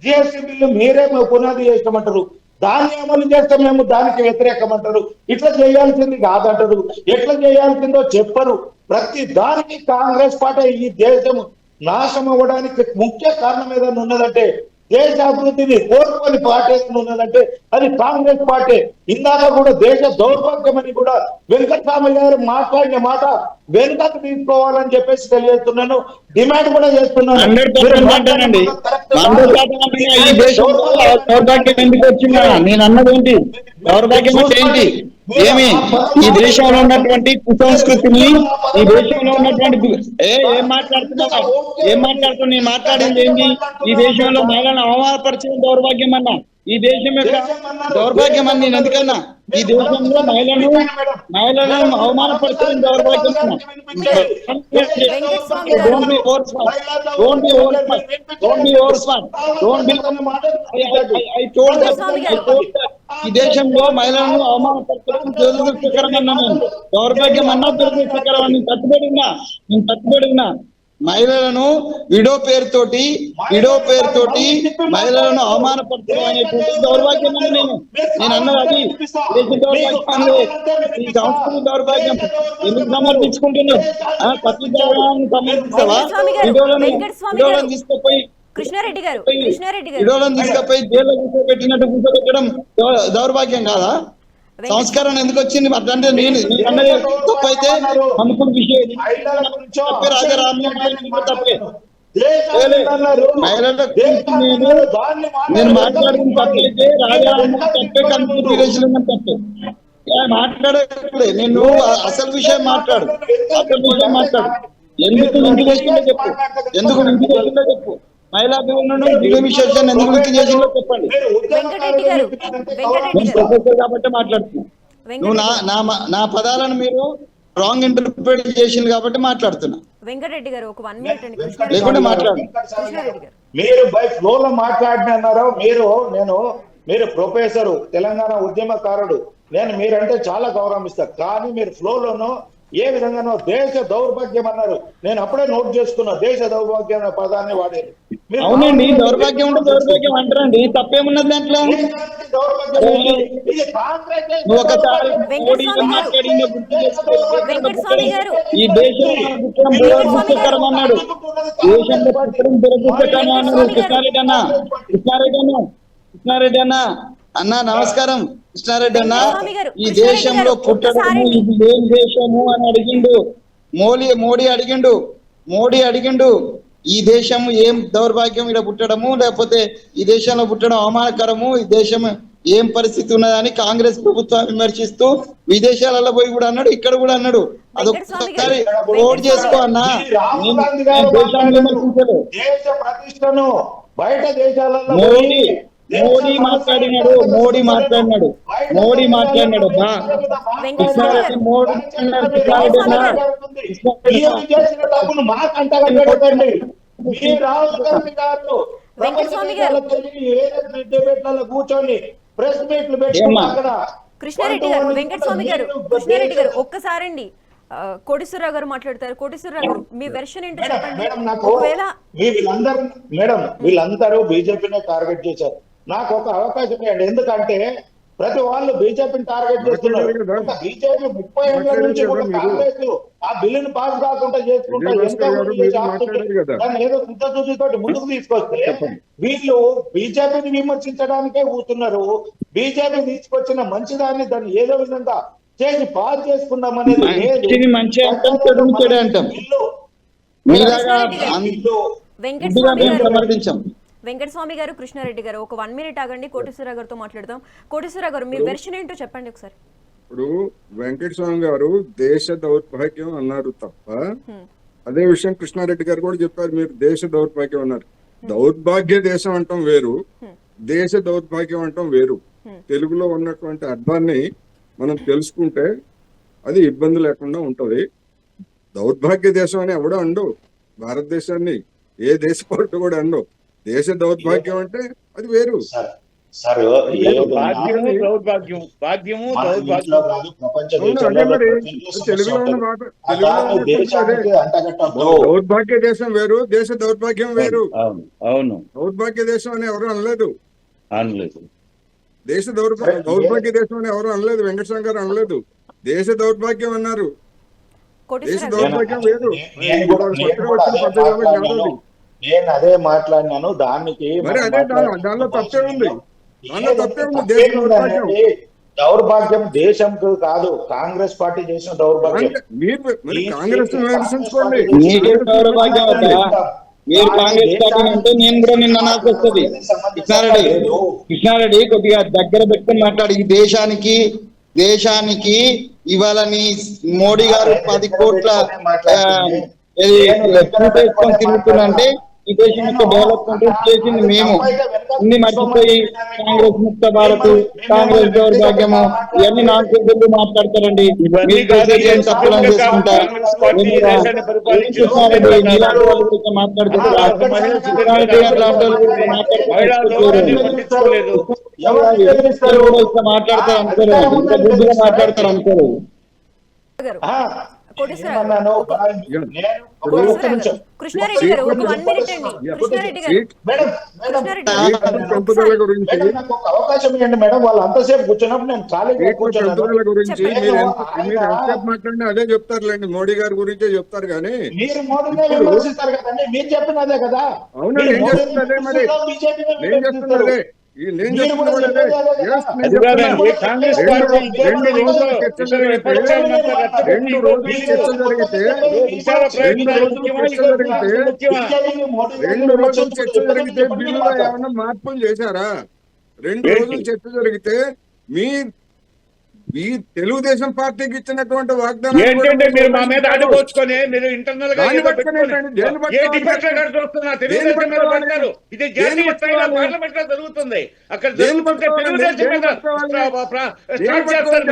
జిఎస్టీ బిల్లు మీరే పునాది చేస్తామంటారు, దాన్ని అమలు చేస్తే మేము దానికి వ్యతిరేకమంటారు. ఇట్లా చేయాల్సింది కాదంటారు, ఎట్లా చేయాల్సిందో చెప్పరు. ప్రతి దానికి కాంగ్రెస్ పార్టీ ఈ దేశం నాశనం అవ్వడానికి ముఖ్య కారణం ఏదైనా ఉన్నదంటే, దేశ అభివృద్ధిని కోరుకొని పార్టీ ఏదైనా ఉన్నదంటే అది కాంగ్రెస్ పార్టీ. ఇందాక కూడా దేశ దౌర్భాగ్యమని కూడా వెంకటరామయ్య గారు మాట్లాడిన మాట వెనుకకు తీసుకోవాలని చెప్పేసి తెలియజేస్తున్నాను, డిమాండ్ కూడా చేస్తున్నాను. దౌర్భాగ్యం ఎందుకు వచ్చిందా? నేను అన్నది ఏంటి? దౌర్భాగ్యం అంటే ఏంటి? ఏమి ఈ దేశంలో ఉన్నటువంటి కుసంస్కృతిని, ఈ దేశంలో ఉన్నటువంటి ఏం మాట్లాడుతున్నావు? నేను మాట్లాడింది ఏంటి? ఈ దేశంలో మహిళలను అవమానపరిచిన దౌర్భాగ్యం అన్నా, ఈ దేశం యొక్క దౌర్భాగ్యం అని నేను ఎందుకన్నా? ఈ దేశంలో మహిళలను అవమానపరిచిన దౌర్భాగ్యం అన్నా. ఈ దేశంలో మహిళలను అవమానపరచడం దురదృష్టకరమన్నా, దౌర్భాగ్యం అన్నా దురదృష్టకరం అని నేను తట్టుబడినా. మహిళలను విడో పేరుతోటి మహిళలను అవమానపరచడం అనేటువంటి దౌర్భాగ్యం అని నేను అన్నది. అది దేశ దౌర్భాగ్యం, ఈ సంస్కృతి దౌర్భాగ్యం. ఎందుకు సమర్థించుకుంటున్నావు? సత్యదానాన్ని సమర్థిస్తావా? విడోలను తీసుకుపోయి జైల్లో కూర్చోబెట్టినట్టు కూర్చోబెట్టడం దౌర్భాగ్యం కాదా? సంస్కారం ఎందుకు వచ్చింది? అంటే నేను తప్పైతే అనుకున్న విషయం తప్పే. రాజారామన్ తప్పే. నేను మాట్లాడిన తప్పైతే రాజారామన్ తప్పే, కన్ఫ్యూజన్ తప్పే. మాట్లాడే నేను అసలు విషయం మాట్లాడు. ఎందుకు ఇంటి చేసిందో చెప్పు. మహిళా బిల్లును విషయం ఎందుకు విక్కి చేసిందో చెప్పండి. కాబట్టి మాట్లాడుతున్నా. నువ్వు నా పదాలను మీరు రాంగ్ ఇంటర్ప్రిట్ చేసింది కాబట్టి మాట్లాడుతున్నా. వెంకటరెడ్డి గారు ఒక 1 మినిట్ అండి. లేకుండా మాట్లాడు. కృష్ణారెడ్డి గారు మీరు బై ఫ్లో లో మాట్లాడినారో మీరు ప్రొఫెసరు, తెలంగాణ ఉద్యమకారుడు, నేను మీరంటే చాలా గౌరవం ఇస్తా. కానీ మీరు ఫ్లోలోనూ ఏ విధంగానో దేశ దౌర్భాగ్యం అన్నారు. నేను అప్పుడే నోట్ చేసుకున్నా, దేశ దౌర్భాగ్యం అనే పదాన్ని వాడారు. అవునండి, దౌర్భాగ్యం ఉంటే దౌర్భాగ్యం అంటారండి, తప్పేమున్నది దాంట్లో? నువ్వు ఒకసారి మోడీ మాట్లాడింది గుర్తు చేసుకో. ఈ దేశంలో పుట్టడం దురదృష్టకరం అన్నాడు, దేశంలో పుట్టడం దురదృష్టకరం అన్నాడు. కృష్ణారెడ్డి అన్న నమస్కారం. కృష్ణారెడ్డి అన్న, ఈ దేశంలో పుట్టడము ఇది ఏం దేశము అని అడిగిండు మోడీ అడిగిండు ఈ దేశం ఏం దౌర్భాగ్యం ఇక్కడ పుట్టడము, లేకపోతే ఈ దేశంలో పుట్టడం అవమానకరము, ఈ దేశం ఏం పరిస్థితి ఉన్నదని కాంగ్రెస్ ప్రభుత్వం విమర్శిస్తూ విదేశాలలో పోయి కూడా అన్నాడు, ఇక్కడ కూడా అన్నాడు. అదొకసారి ఓట్ చేసుకో అన్నా. దేశ ప్రతిష్టను బయట దేశాలలో మోడీ మాట్లాడినాడు బా కృష్ణారెడ్డి మోడీ కూర్చొని ప్రెస్ మీట్లు పెట్టుకున్నా. కృష్ణారెడ్డి గారు ఒక్కసారండి కోటేశ్వరరావు గారు మాట్లాడతారు. కోటేశ్వరరావు గారు మీ వెర్షన్ ఏంటో చెప్పండి. ఒకవేళ వీళ్ళందరూ బీజేపీనే టార్గెట్ చేశారు. నాకు ఒక అవకాశం ఇవ్వండి, ఎందుకంటే ప్రతి వాళ్ళు బీజేపీని టార్గెట్ చేస్తున్నారు. బీజేపీ 30 ఏళ్ల నుంచి కూడా కాంగ్రెస్ ఆ బిల్లును పాస్ కాకుండా చేసుకుంటా ఏదో శుద్ధశుద్ధితో ముందుకు తీసుకొస్తే వీళ్ళు బీజేపీని విమర్శించడానికే కూర్చున్నారు. బీజేపీ తీసుకొచ్చిన మంచిదాన్ని దాన్ని ఏదో విధంగా చేసి పాస్ చేసుకుందాం అనేది లేదు. మంచి అంటాం, చెడు అంటాం. వెంకటస్వామి గారు, కృష్ణారెడ్డి గారు ఒక 1 మినిట్ ఆగండి, కోటేశ్వరరావు గారితో మాట్లాడదాం. కోటేశ్వరరావు గారు మీ వెర్షన్ ఏంటో చెప్పండి ఒకసారి. ఇప్పుడు వెంకటస్వామి గారు దేశ దౌర్భాగ్యం అన్నారు తప్ప, అదే విషయం కృష్ణారెడ్డి గారు కూడా చెప్పారు, మీరు దేశ దౌర్భాగ్యం అన్నారు. దౌర్భాగ్య దేశం అంటాం వేరు, దేశ దౌర్భాగ్యం అంటాం వేరు. తెలుగులో ఉన్నటువంటి అర్థాన్ని మనం తెలుసుకుంటే అది ఇబ్బంది లేకుండా ఉంటది. దౌర్భాగ్య దేశం అని ఎవడో అండు, భారతదేశాన్ని ఏ దేశ పౌరుడు కూడా అండు. దేశ దౌర్భాగ్యం అంటే అది వేరు. తెలుగులో ఉన్న మాట, దౌర్భాగ్య దేశం వేరు, దేశ దౌర్భాగ్యం వేరు. అవును, దౌర్భాగ్య దేశం అని ఎవరు అనలేదు. దేశ దౌర్భాగ్య దేశం అని ఎవరు అనలేదు, వెంకటస్వామి గారు అనలేదు, దేశ దౌర్భాగ్యం అన్నారు. దేశ దౌర్భాగ్యం వేరు. నేను అదే మాట్లాడినాను. దానికి దానిలో తప్పే ఉంది, దౌర్భాగ్యం దేశంకు కాదు, కాంగ్రెస్ పార్టీ చేసిన దౌర్భాగ్యం. కాంగ్రెస్ విమర్శించుకోండి. మీరు కాంగ్రెస్ పార్టీ అంటే నేను కూడా నిన్న నాకు వస్తుంది. కృష్ణారెడ్డి కొద్దిగా దగ్గర పెట్టుకుని మాట్లాడి, ఈ దేశానికి ఇవాళ నీ మోడీ గారు 10 కోట్ల చూపేసుకొని తిరుగుతున్నా అంటే ఈ దేశం యొక్క డెవలప్మెంట్ చేసింది మేము. ఇన్ని మర్చిపోయి కాంగ్రెస్ ముక్త భారత్, కాంగ్రెస్ దౌర్భాగ్యము ఇవన్నీ నాకు మాట్లాడతారండి. తప్పులను చేసుకుంటా మాట్లాడతారు అనుకోలేదు, ఇంత బుద్ధిగా మాట్లాడతారు అనుకోలేదు. కృష్ణారెడ్డి గారు ఒక 1 మినిట్ అండి. కృష్ణారెడ్డి గారు అవకాశం ఇవ్వండి మేడం. వాళ్ళు అంతసేపు కూర్చున్నప్పుడు నేను ఖాళీగా గురించి మాట్లాడినా అదే చెప్తారులేండి, మోడీ గారి గురించే చెప్తారు. కానీ మీరు మోడీనే విమర్శిస్తారు కదండి, మీరు చెప్పినదే కదా. అవును, నేను చెప్తున్నదే మరి, నేను చెప్తున్నదే. రెండు రోజులు చర్చ జరిగితే బిల్లులో ఏమైనా మార్పులు చేశారా? 2 రోజులు చర్చ జరిగితే మీ తెలుగుదేశం పార్టీకి ఇచ్చినటువంటి వాగ్దానం ఏంటంటే మీరు మా మీద అడ్డుకోచుకొని మీరు ఇంటర్నల్ గా ఇది జాతీయ స్థాయిలో పార్లమెంట్ లో జరుగుతుంది. అక్కడ జరుగుతుంటే తెలుగుదేశం మీద స్టార్ట్ చేస్తారు.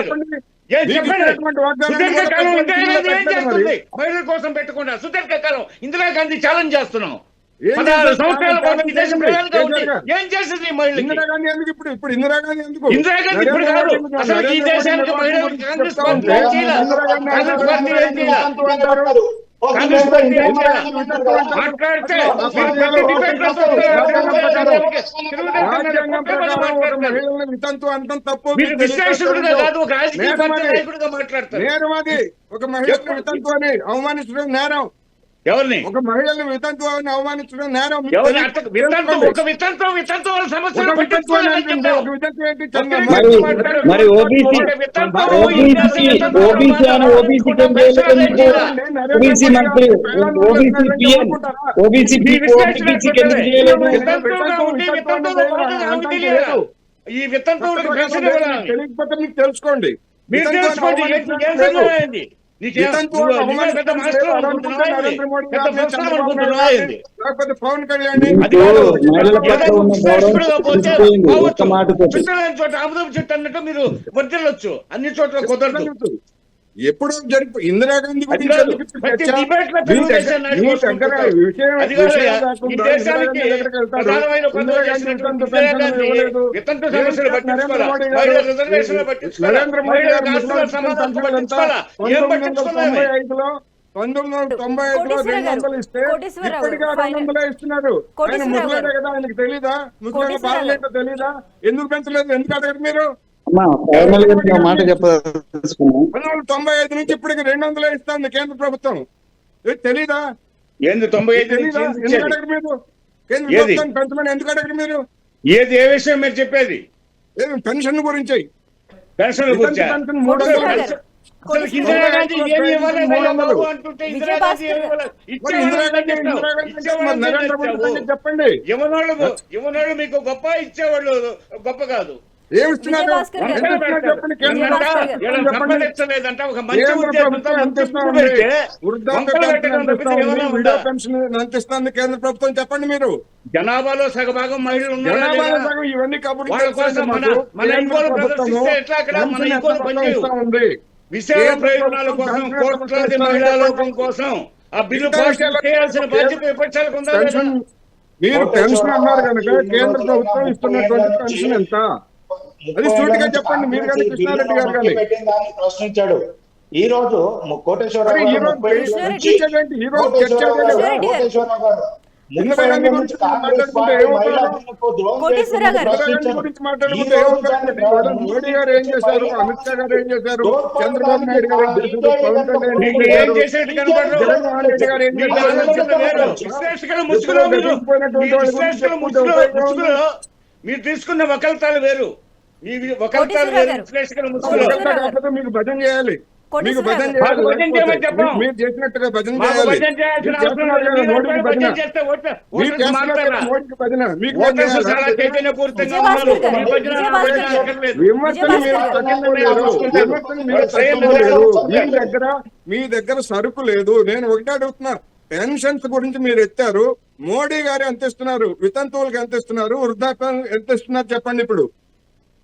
ఏం మీకు చెప్పండి? ఇచ్చినటువంటి వాగ్దానాన్ని సుదీర్ఘకాలం కూడా ఇందిరాగాంధీ ఏం పెట్టలేదు మరి. చేస్తుంది? మహిళల కోసం పెట్టకుండా సుదీర్ఘకాలం ఇందిరాగాంధీ ఛాలెంజ్ చేస్తున్నాం. ఏం 16 చేశారు? సంవత్సరాల పాటు ఈ దేశం చేశారు? ప్రధానిగా ఉంది. చేశారు? ఏం చేసింది ఈ మహిళకి? ఇందిరాగాంధీ ఎందుకు ఇప్పుడు ఇందిరాగాంధీ ఎందుకు? ఇందిరాగాంధీ ఇప్పుడు నరేంద్ర కాదు. మోడీ ఎందుకు? అసలు ఈ నరేంద్ర దేశానికి మోడీ మహిళలు గురించి కాంగ్రెస్ చెప్తా పార్టీ ఉంటే ఏం చేయాలి? ఇందిరాగాంధీ కాంగ్రెస్ పార్టీ ఏం చేయాలి? అంటారు. కాంగ్రెస్ పార్టీ ఏం చేయాలి? మాట్లాడితే రాజ్యాంగం ప్రకారం ఒక మహిళల్ని వితంతు అంతం తప్పు. మీరు విశ్లేషకుడుగా కాదు, ఒక రాజకీయ పార్టీ నాయకుడిగా మాట్లాడతారు. నేరం అది. ఒక మహిళని వితంతు అని అవమానించడం నేరం. ఎవరిని? ఒక మహిళని వితంతు అని అవమానించడం నేరం. ఎవరిని? ఒక వితంతు వాళ్ళ సమస్యలు పట్టించుకోవాలని చెప్పావు. ఒక వితంతు ఏంటి? మరి ఓబీసీ అని ఓబీసీ ఓబీసీ మంత్రి ఓబీసీ పిఎం ఓబీసీ ఎందుకు చేయలేదు? ఈ వితంతువులకు పెన్షన్ ఇవ్వాలి. తెలియకపోతే మీకు తెలుసుకోండి. మీరు తెలుసుకోండి. ఏం సంబంధం అయింది? లేకపోతే పవన్ కళ్యాణ్ మహిళల పట్ల ఉన్న గౌరవం తెలిసిపోయింది. ఒక్క మాటతో చోట అమృతం చెట్టు అన్నట్టు మీరు వర్తిల్లొచ్చు, అన్ని చోట్ల కుదరదు. ఎప్పుడో జరిపి ఇందిరాగాంధీ అది గురించి కాదు. ఎందుకు ఇప్పుడు ప్రతి చర్చ? debate లో మీ తెలుగుదేశం నాయకులు మీ దగ్గర విషయం అది కాదు. విషయం ఈ కాకుండా దేశానికి ఇందిరాగాంధీ దగ్గరికి వెళ్తారు. ప్రధానమైన పదవి ఇందిరాగాంధీ చేసినటువంటి వితంతు పెన్షన్ ఇవ్వలేదు. వితంతు సమస్యలు పట్టించుకోవాలా? నరేంద్ర మోడీ మహిళల గారు రిజర్వేషన్లు పట్టించుకోవాలా? నరేంద్ర మోడీ మహిళల గారు ఆస్తుల సమాధానం పట్టించుకోవాలా? ఏం పట్టించుకున్నామే? 1995లో 200 ఇస్తే కోటేశ్వరరావు, ఇప్పటిగా 200 ఇస్తున్నారు. ఆయన కోటేశ్వరరావు ముసలాడే కదా, ఆయనకు తెలీదా? ముసలాడ కోటేశ్వరరావు బాధలేంటో తెలీదా? ఎందుకు పెంచలేదు? ఎందుకు అడగరు మీరు? అమ్మా ఫైనల్ గా నేను మాట చెప్పదలుచుకున్నాను. 1995 నుంచి ఇప్పటికి 200 ఇస్తుంది కేంద్ర ప్రభుత్వం. ఇది తెలీదా? ఏంది 95 తెలీదా? నుంచి ఎందుకు అడగరు మీరు? కేంద్ర ఏది? ప్రభుత్వం పెంచమని ఎందుకు అడగరు మీరు? ఏది ఏ విషయం మీరు చెప్పేది? ఏమి పెన్షన్ గురించి? పెన్షన్ల గురించా? పెన్షన్ 300. అసలు ఇందిరాగాంధీ ఏమి ఇవ్వలేదయ్యా బాబు అంటుంటే ఇందిరాగాంధీ ఏమి ఇవ్వలేదు. మరి ఇందిరాగాంధీ మరి నరేంద్ర మోడీ సంగతి చెప్పండి. ఇవ్వనోళ్ళు మీకు గొప్ప, ఇచ్చేవాళ్ళు గొప్ప కాదు. ఏమి ఇస్తున్నారు? విజయభాస్కర్ గారు. ఎంత ఇస్తున్నారు చెప్పండి. కేంద్ర విజయభాస్కర్ ప్రభుత్వం గారు. చెప్పండి. సంపాదించలేదంట ఒక మంచి కేంద్ర ఉద్యోగంతో ప్రభుత్వం ఎంత ఇస్తా ఉంది? వృద్ధాప్య పెన్షన్ ఎంత ఇస్తా ఉంది? విడో పెన్షన్ ఎంత ఇస్తుంది కేంద్ర ప్రభుత్వం? చెప్పండి మీరు. జనాభాలో సగభాగం మహిళలు ఉన్నారు. జనాభాలో సగం ఇవన్నీ కబుర్లు వాళ్ళ కోసం తెలుసు మన మాకు. ఇంకోలు కేంద్ర ప్రదర్శిస్తే ఎట్లా అక్కడ మన పెన్షన్ ఇంకోలు ఎంత పనిచేయవు. ఇస్తా ఉంది? విశాల ప్రయోజనాల కోసం, కోట్లాది మహిళా లోకం కోసం ఆ బిల్లు పాస్ చేయాల్సిన బాధ్యత విపక్షాలకు ఉందా లేదా? పెన్షన్ మీరు పెన్షన్ అన్నారు కనుక కేంద్ర ప్రభుత్వం ఇస్తున్నటువంటి పెన్షన్ ఎంత? అది సూటిగా చెప్పండి. మీరు కానీ కృష్ణారెడ్డి గారు కానీ ప్రశ్నించాడు. ఈ రోజు కోటేశ్వరరావు మరి ఈ గారు రోజు 30 ఏళ్ల ప్రశ్న నుంచి ఏంటంటే ఈ రోజు చర్చ కోటేశ్వరరావు గారు ఇందిరాగాంధీ గురించి కాంగ్రెస్ పార్టీ మహిళా బిల్లుకు ద్రోహం కోటేశ్వరరావు గారు. ఇందిరాగాంధీ ప్రశ్నించారు. గురించి మాట్లాడుకుంటే ఏమవుతారు? మోడీ గారు ఏం చేశారు? అమిత్ షా గారు ఏం చేశారు? చంద్రబాబు నాయుడు గారు ఏం చేశారు? పవన్ కళ్యాణ్ ఏం మీకు ఏం చేశారు? చేసేట్టు కనపడరు. జగన్మోహన్ రెడ్డి గారు ఏం మీకు చేశారు? ఆలోచన లేదు. విశ్లేషకుల ముసుగులో మీరు మీరు తీసుకున్న వకల్తాలు వేరు. మీ వకల్తాలు వేరు. విశ్లేషకుల ముసుగులో కాకపోతే మీకు భజన చేయాలి. మీకు భజన మాకు భజన చేయమని చెప్పం. మీరు చేసినట్టుగా భజన మాకు చేయాలి. భజన చేయాల్సిన మీరు అవసరం చేస్తున్నారు లేదు. కదా మీరు మోడీకి భజన. భజన చేస్తే మీరు ఓటర్స్ చేస్తున్నారు కదా మారుతారా? మోడీకి భజన. మీకు ఓటర్స్ భజన చాలా చేయాలి. చైతన్యపూరితంగా విజయభాస్కర్ ఉన్నారు. గారు. మీ భజన విజయభాస్కర్ గారు. అక్కర్లేదు. విమర్శలు మీరు తగ్గలేరు. విమర్శలు మీరు తగ్గలేరు. మీ దగ్గర సరుకు లేదు. నేను ఒకటే అడుగుతున్నా, పెన్షన్స్ గురించి మీరు ఎత్తారు. మోడీ గారు ఎంత ఇస్తున్నారు? వితంతువులకు ఎంత ఇస్తున్నారు? వృద్ధాప్యం ఎంత ఇస్తున్నారు? చెప్పండి ఇప్పుడు.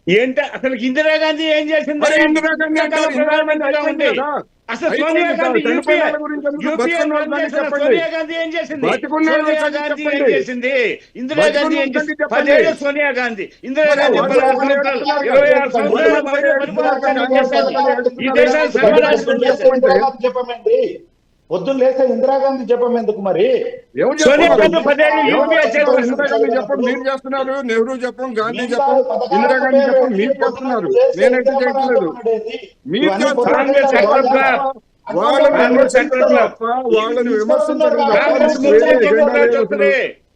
ఏంటి అసలు ఇందిరాగాంధీ ఏం చేసింది? మరి ఇందిరాగాంధీ అంటే ప్రధానమంత్రిగా ఉంది. కదా. అసలు సోనియా గాంధీ చనిపోయిన వాళ్ళ గురించి ఎందుకు? బతుకున్న వాళ్ళ గురించి చెప్పండి. సోనియా గాంధీ ఏం చేసింది? బతుకున్న వాళ్ళ సోనియా గురించి గాంధీ ఏం చెప్పండి. చేసింది? ఇందిరాగాంధీ ఏం చేసింది? చెప్పండి. 10 ఏళ్ళు సోనియా గాంధీ, ఇందిరాగాంధీ మరి 16 సంవత్సరాలు, 26 సంవత్సరాలు మహిళా పరిపాలన చేసింది. ఈ దేశాన్ని సర్వనాశనం చేసింది. చెప్పమండి. పొద్దున్న లేస్తే ఇందిరాగాంధీ చెప్పం ఎందుకు మరి? ఎవరు సోనియా చెప్పారు? గాంధీ 10 ఏళ్ళు యూపీఏ చైర్మన్. ఇందిరాగాంధీ చెప్పం మీరు చేస్తున్నారు. నెహ్రూ చెప్పం, గాంధీ చెప్పం, ఇందిరాగాంధీ చెప్పం మీరు చేస్తున్నారు. నేనైతే చేయట్లేదు. మీరు కాంగ్రెస్ చేస్తున్నారు. వాళ్ళని విమర్శించడం తప్ప కాంగ్రెస్ మీకు వేరే ఎజెండా లేదు అసలు.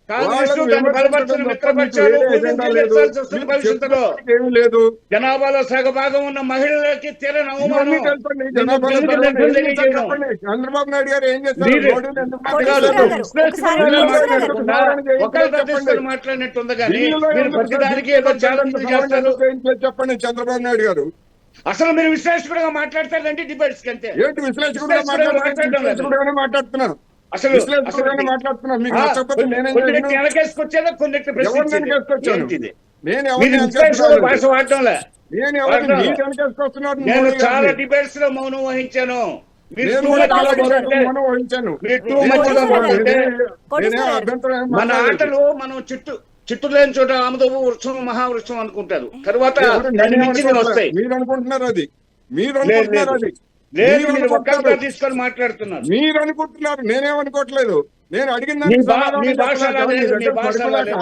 కాంగ్రెస్ దాన్ని బలపరిచిన మిత్రపక్షాలు భవిష్యత్తులో ఏమీ లేదు. జనాభాలో సగభాగం ఉన్న మహిళలకి తీరని ఇవన్నీ అవమానం. తెలుసండి. జనాభాలో సగం ఏం చేశారు చెప్పండి. చంద్రబాబు నాయుడు గారు ఏం చేస్తారు? మీరు- మోడీని ఎందుకు కోటేశ్వరరావు మాట్లాడారు? గారు. ఒకరు మాట్లాడినట్టుంది కానీ మీరు ప్రతిదానికి ఏదో ఛాలెంజ్ చేస్తారు. చెప్పండి చంద్రబాబు నాయుడు గారు. అసలు మీరు విశ్లేషకుడుగా మాట్లాడతారంటే డిబేట్స్ కంటే ఏంటి విశ్లేషకుడుగానే మాట్లాడుతున్నా. అసలు విశ్లేషకుడుగానే మాట్లాడుతున్నా. మీకు నచ్చకపోతే నేనేం కొన్నిటిని చేయను. వెనకేసుకొచ్చేదా కొన్నిటిని ఎవరిని వెనకేసుకొచ్చాను? ప్రశ్నించేది. నేను మీరు ఎవరిని విశ్లేషకుడు భాష వాడటంలే. నేను ఎవరిని మాట్లాడు. మీరు వెనకేసుకొస్తున్నారు నేను మోడీ చాలా గారిని. డిబేట్స్ లో మౌనం వహించాను. మీరు నేను too కూడా much చాలా మాట్లాడారు. వరకు మౌనం వహించాను. మీరు too నేను much కూడా మాట్లాడితే నేనే అభ్యంతరం ఏం మన మాట్లాడలేదు. ఆటలు మనం చిట్టు లేని చోట ఆమదపు వృక్షం మహావృక్షం అనుకుంటారు. తర్వాత ఎవరు దాన్ని నేనే మించి అనుకోవట్లేదు. వస్తాయి. మీరు అనుకుంటున్నారు అది. మీరు లేదు, అనుకుంటున్నారు లేదు. అది. లేదు, మీరు మీరు ఒక్కరిగా అనుకుంటున్నారు. తీసుకొని మాట్లాడుతున్నారు. మీరు అనుకుంటున్నారు, నేనేమనుకోవట్లేదు. నేను అడిగిన మీ దానికి బా- సమాధానం మీ భాష చెప్పలేక, అలా మీ లేదు, మీ దగ్గర భాష సరుకులేక, అలా లేదు.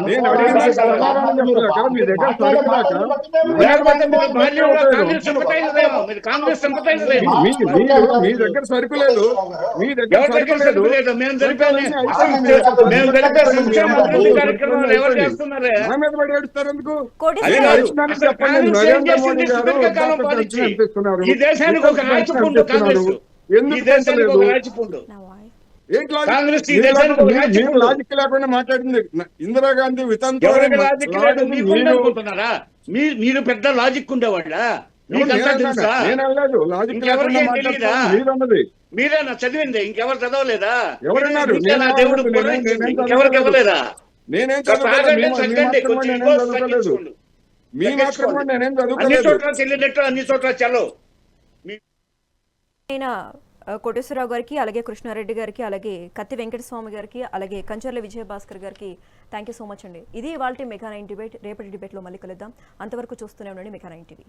నేను అడిగిన దానికి సమాధానం చెప్పలేక, మీ దగ్గర సరుకులేక, లేకపోతే మీరు మీరు బాల్యంలో ఉపయోగం. కాంగ్రెస్ సింపటైజర్ ఏమో, మీరు కాంగ్రెస్ సింపటైజర్ ఏమో. మీ దగ్గర సరుకు లేదు. మీ దగ్గర ఎవరి దగ్గర సరుకు సరుకు లేదు. లేదు. మేము జరిపే మేము జరిపే సంక్షేమ అభివృద్ధి కార్యక్రమాలు ఎవరు చేస్తున్నారే? మా మీద పడి ఏడుస్తారు ఎందుకు? కోటి అది నేను కాదు. అడిగినానికి అసలు చెప్పండి. కాంగ్రెస్ ఏం నరేంద్ర చేసింది? మోడీ గారు సుదీర్ఘకాలం వృద్ధాప్య పాలించి పెన్షన్ పెంచుతున్నారు. ఈ దేశానికి ఒక వితంతు రాచిపుండు పెన్షన్ కాంగ్రెస్. పెంచుతున్నారు. ఈ ఎందుకు దేశానికి పెంచలేదు? ఒక రాచిపుండు. నా వాయిస్ ఏంటి లాజిక్? కాంగ్రెస్ ఈ మీరు దేశానికి ఒక మీరు రాచిపుండు. లాజిక్ లేకుండా మాట్లాడింది ఇందిరాగాంధీ వితంతు ఎవరికి లాజిక్ లేదు? మీకు మీరు అనుకుంటున్నారా? మీరు పెద్ద లాజిక్ ఉండేవాళ్ళ? మీకంతా తెలుసా? నేను అనలేదు. లాజిక్ ఇంకెవరికి లేకుండా ఏం తెలీదా? మాట్లాడుతున్నారు. మీరు అన్నది మీరేనా చదివింది? ఇంకెవరు చదవలేదా? ఎవరన్నారు? మీకేనా నేను దేవుడు అన్నది. బుర్ర నేనేం ఇచ్చింది? చదవలేదు. ఇంకెవరికి ఇవ్వలేదా? నేనేం కాస్త చదువుకోలేదు. ఆగండి, మీ తగ్గండి, మాత్రం కొంచెం నేనేం ఈగోస్ చదువుకోలేదు. తగ్గించుకోండి. మీ మాత్రం నేనేం అన్ని చదువుకోలేదు. చోట్ల చెల్లినట్టు అన్ని చోట్ల చలో. అయిన కోటేశ్వరరావు గారికి, అలాగే కృష్ణారెడ్డి గారికి, అలాగే కత్తి వెంకటస్వామి గారికి, అలాగే కంచర్ల విజయభాస్కర్ గారికి థ్యాంక్ యూ సో మచ్ అండి. ఇది ఇవాల్టి మెగా 9 డిబేట్. రేపటి డిబేట్లో మళ్ళీ కలుద్దాం. అంతవరకు చూస్తూనే ఉండండి మెగా 9 టీవీ.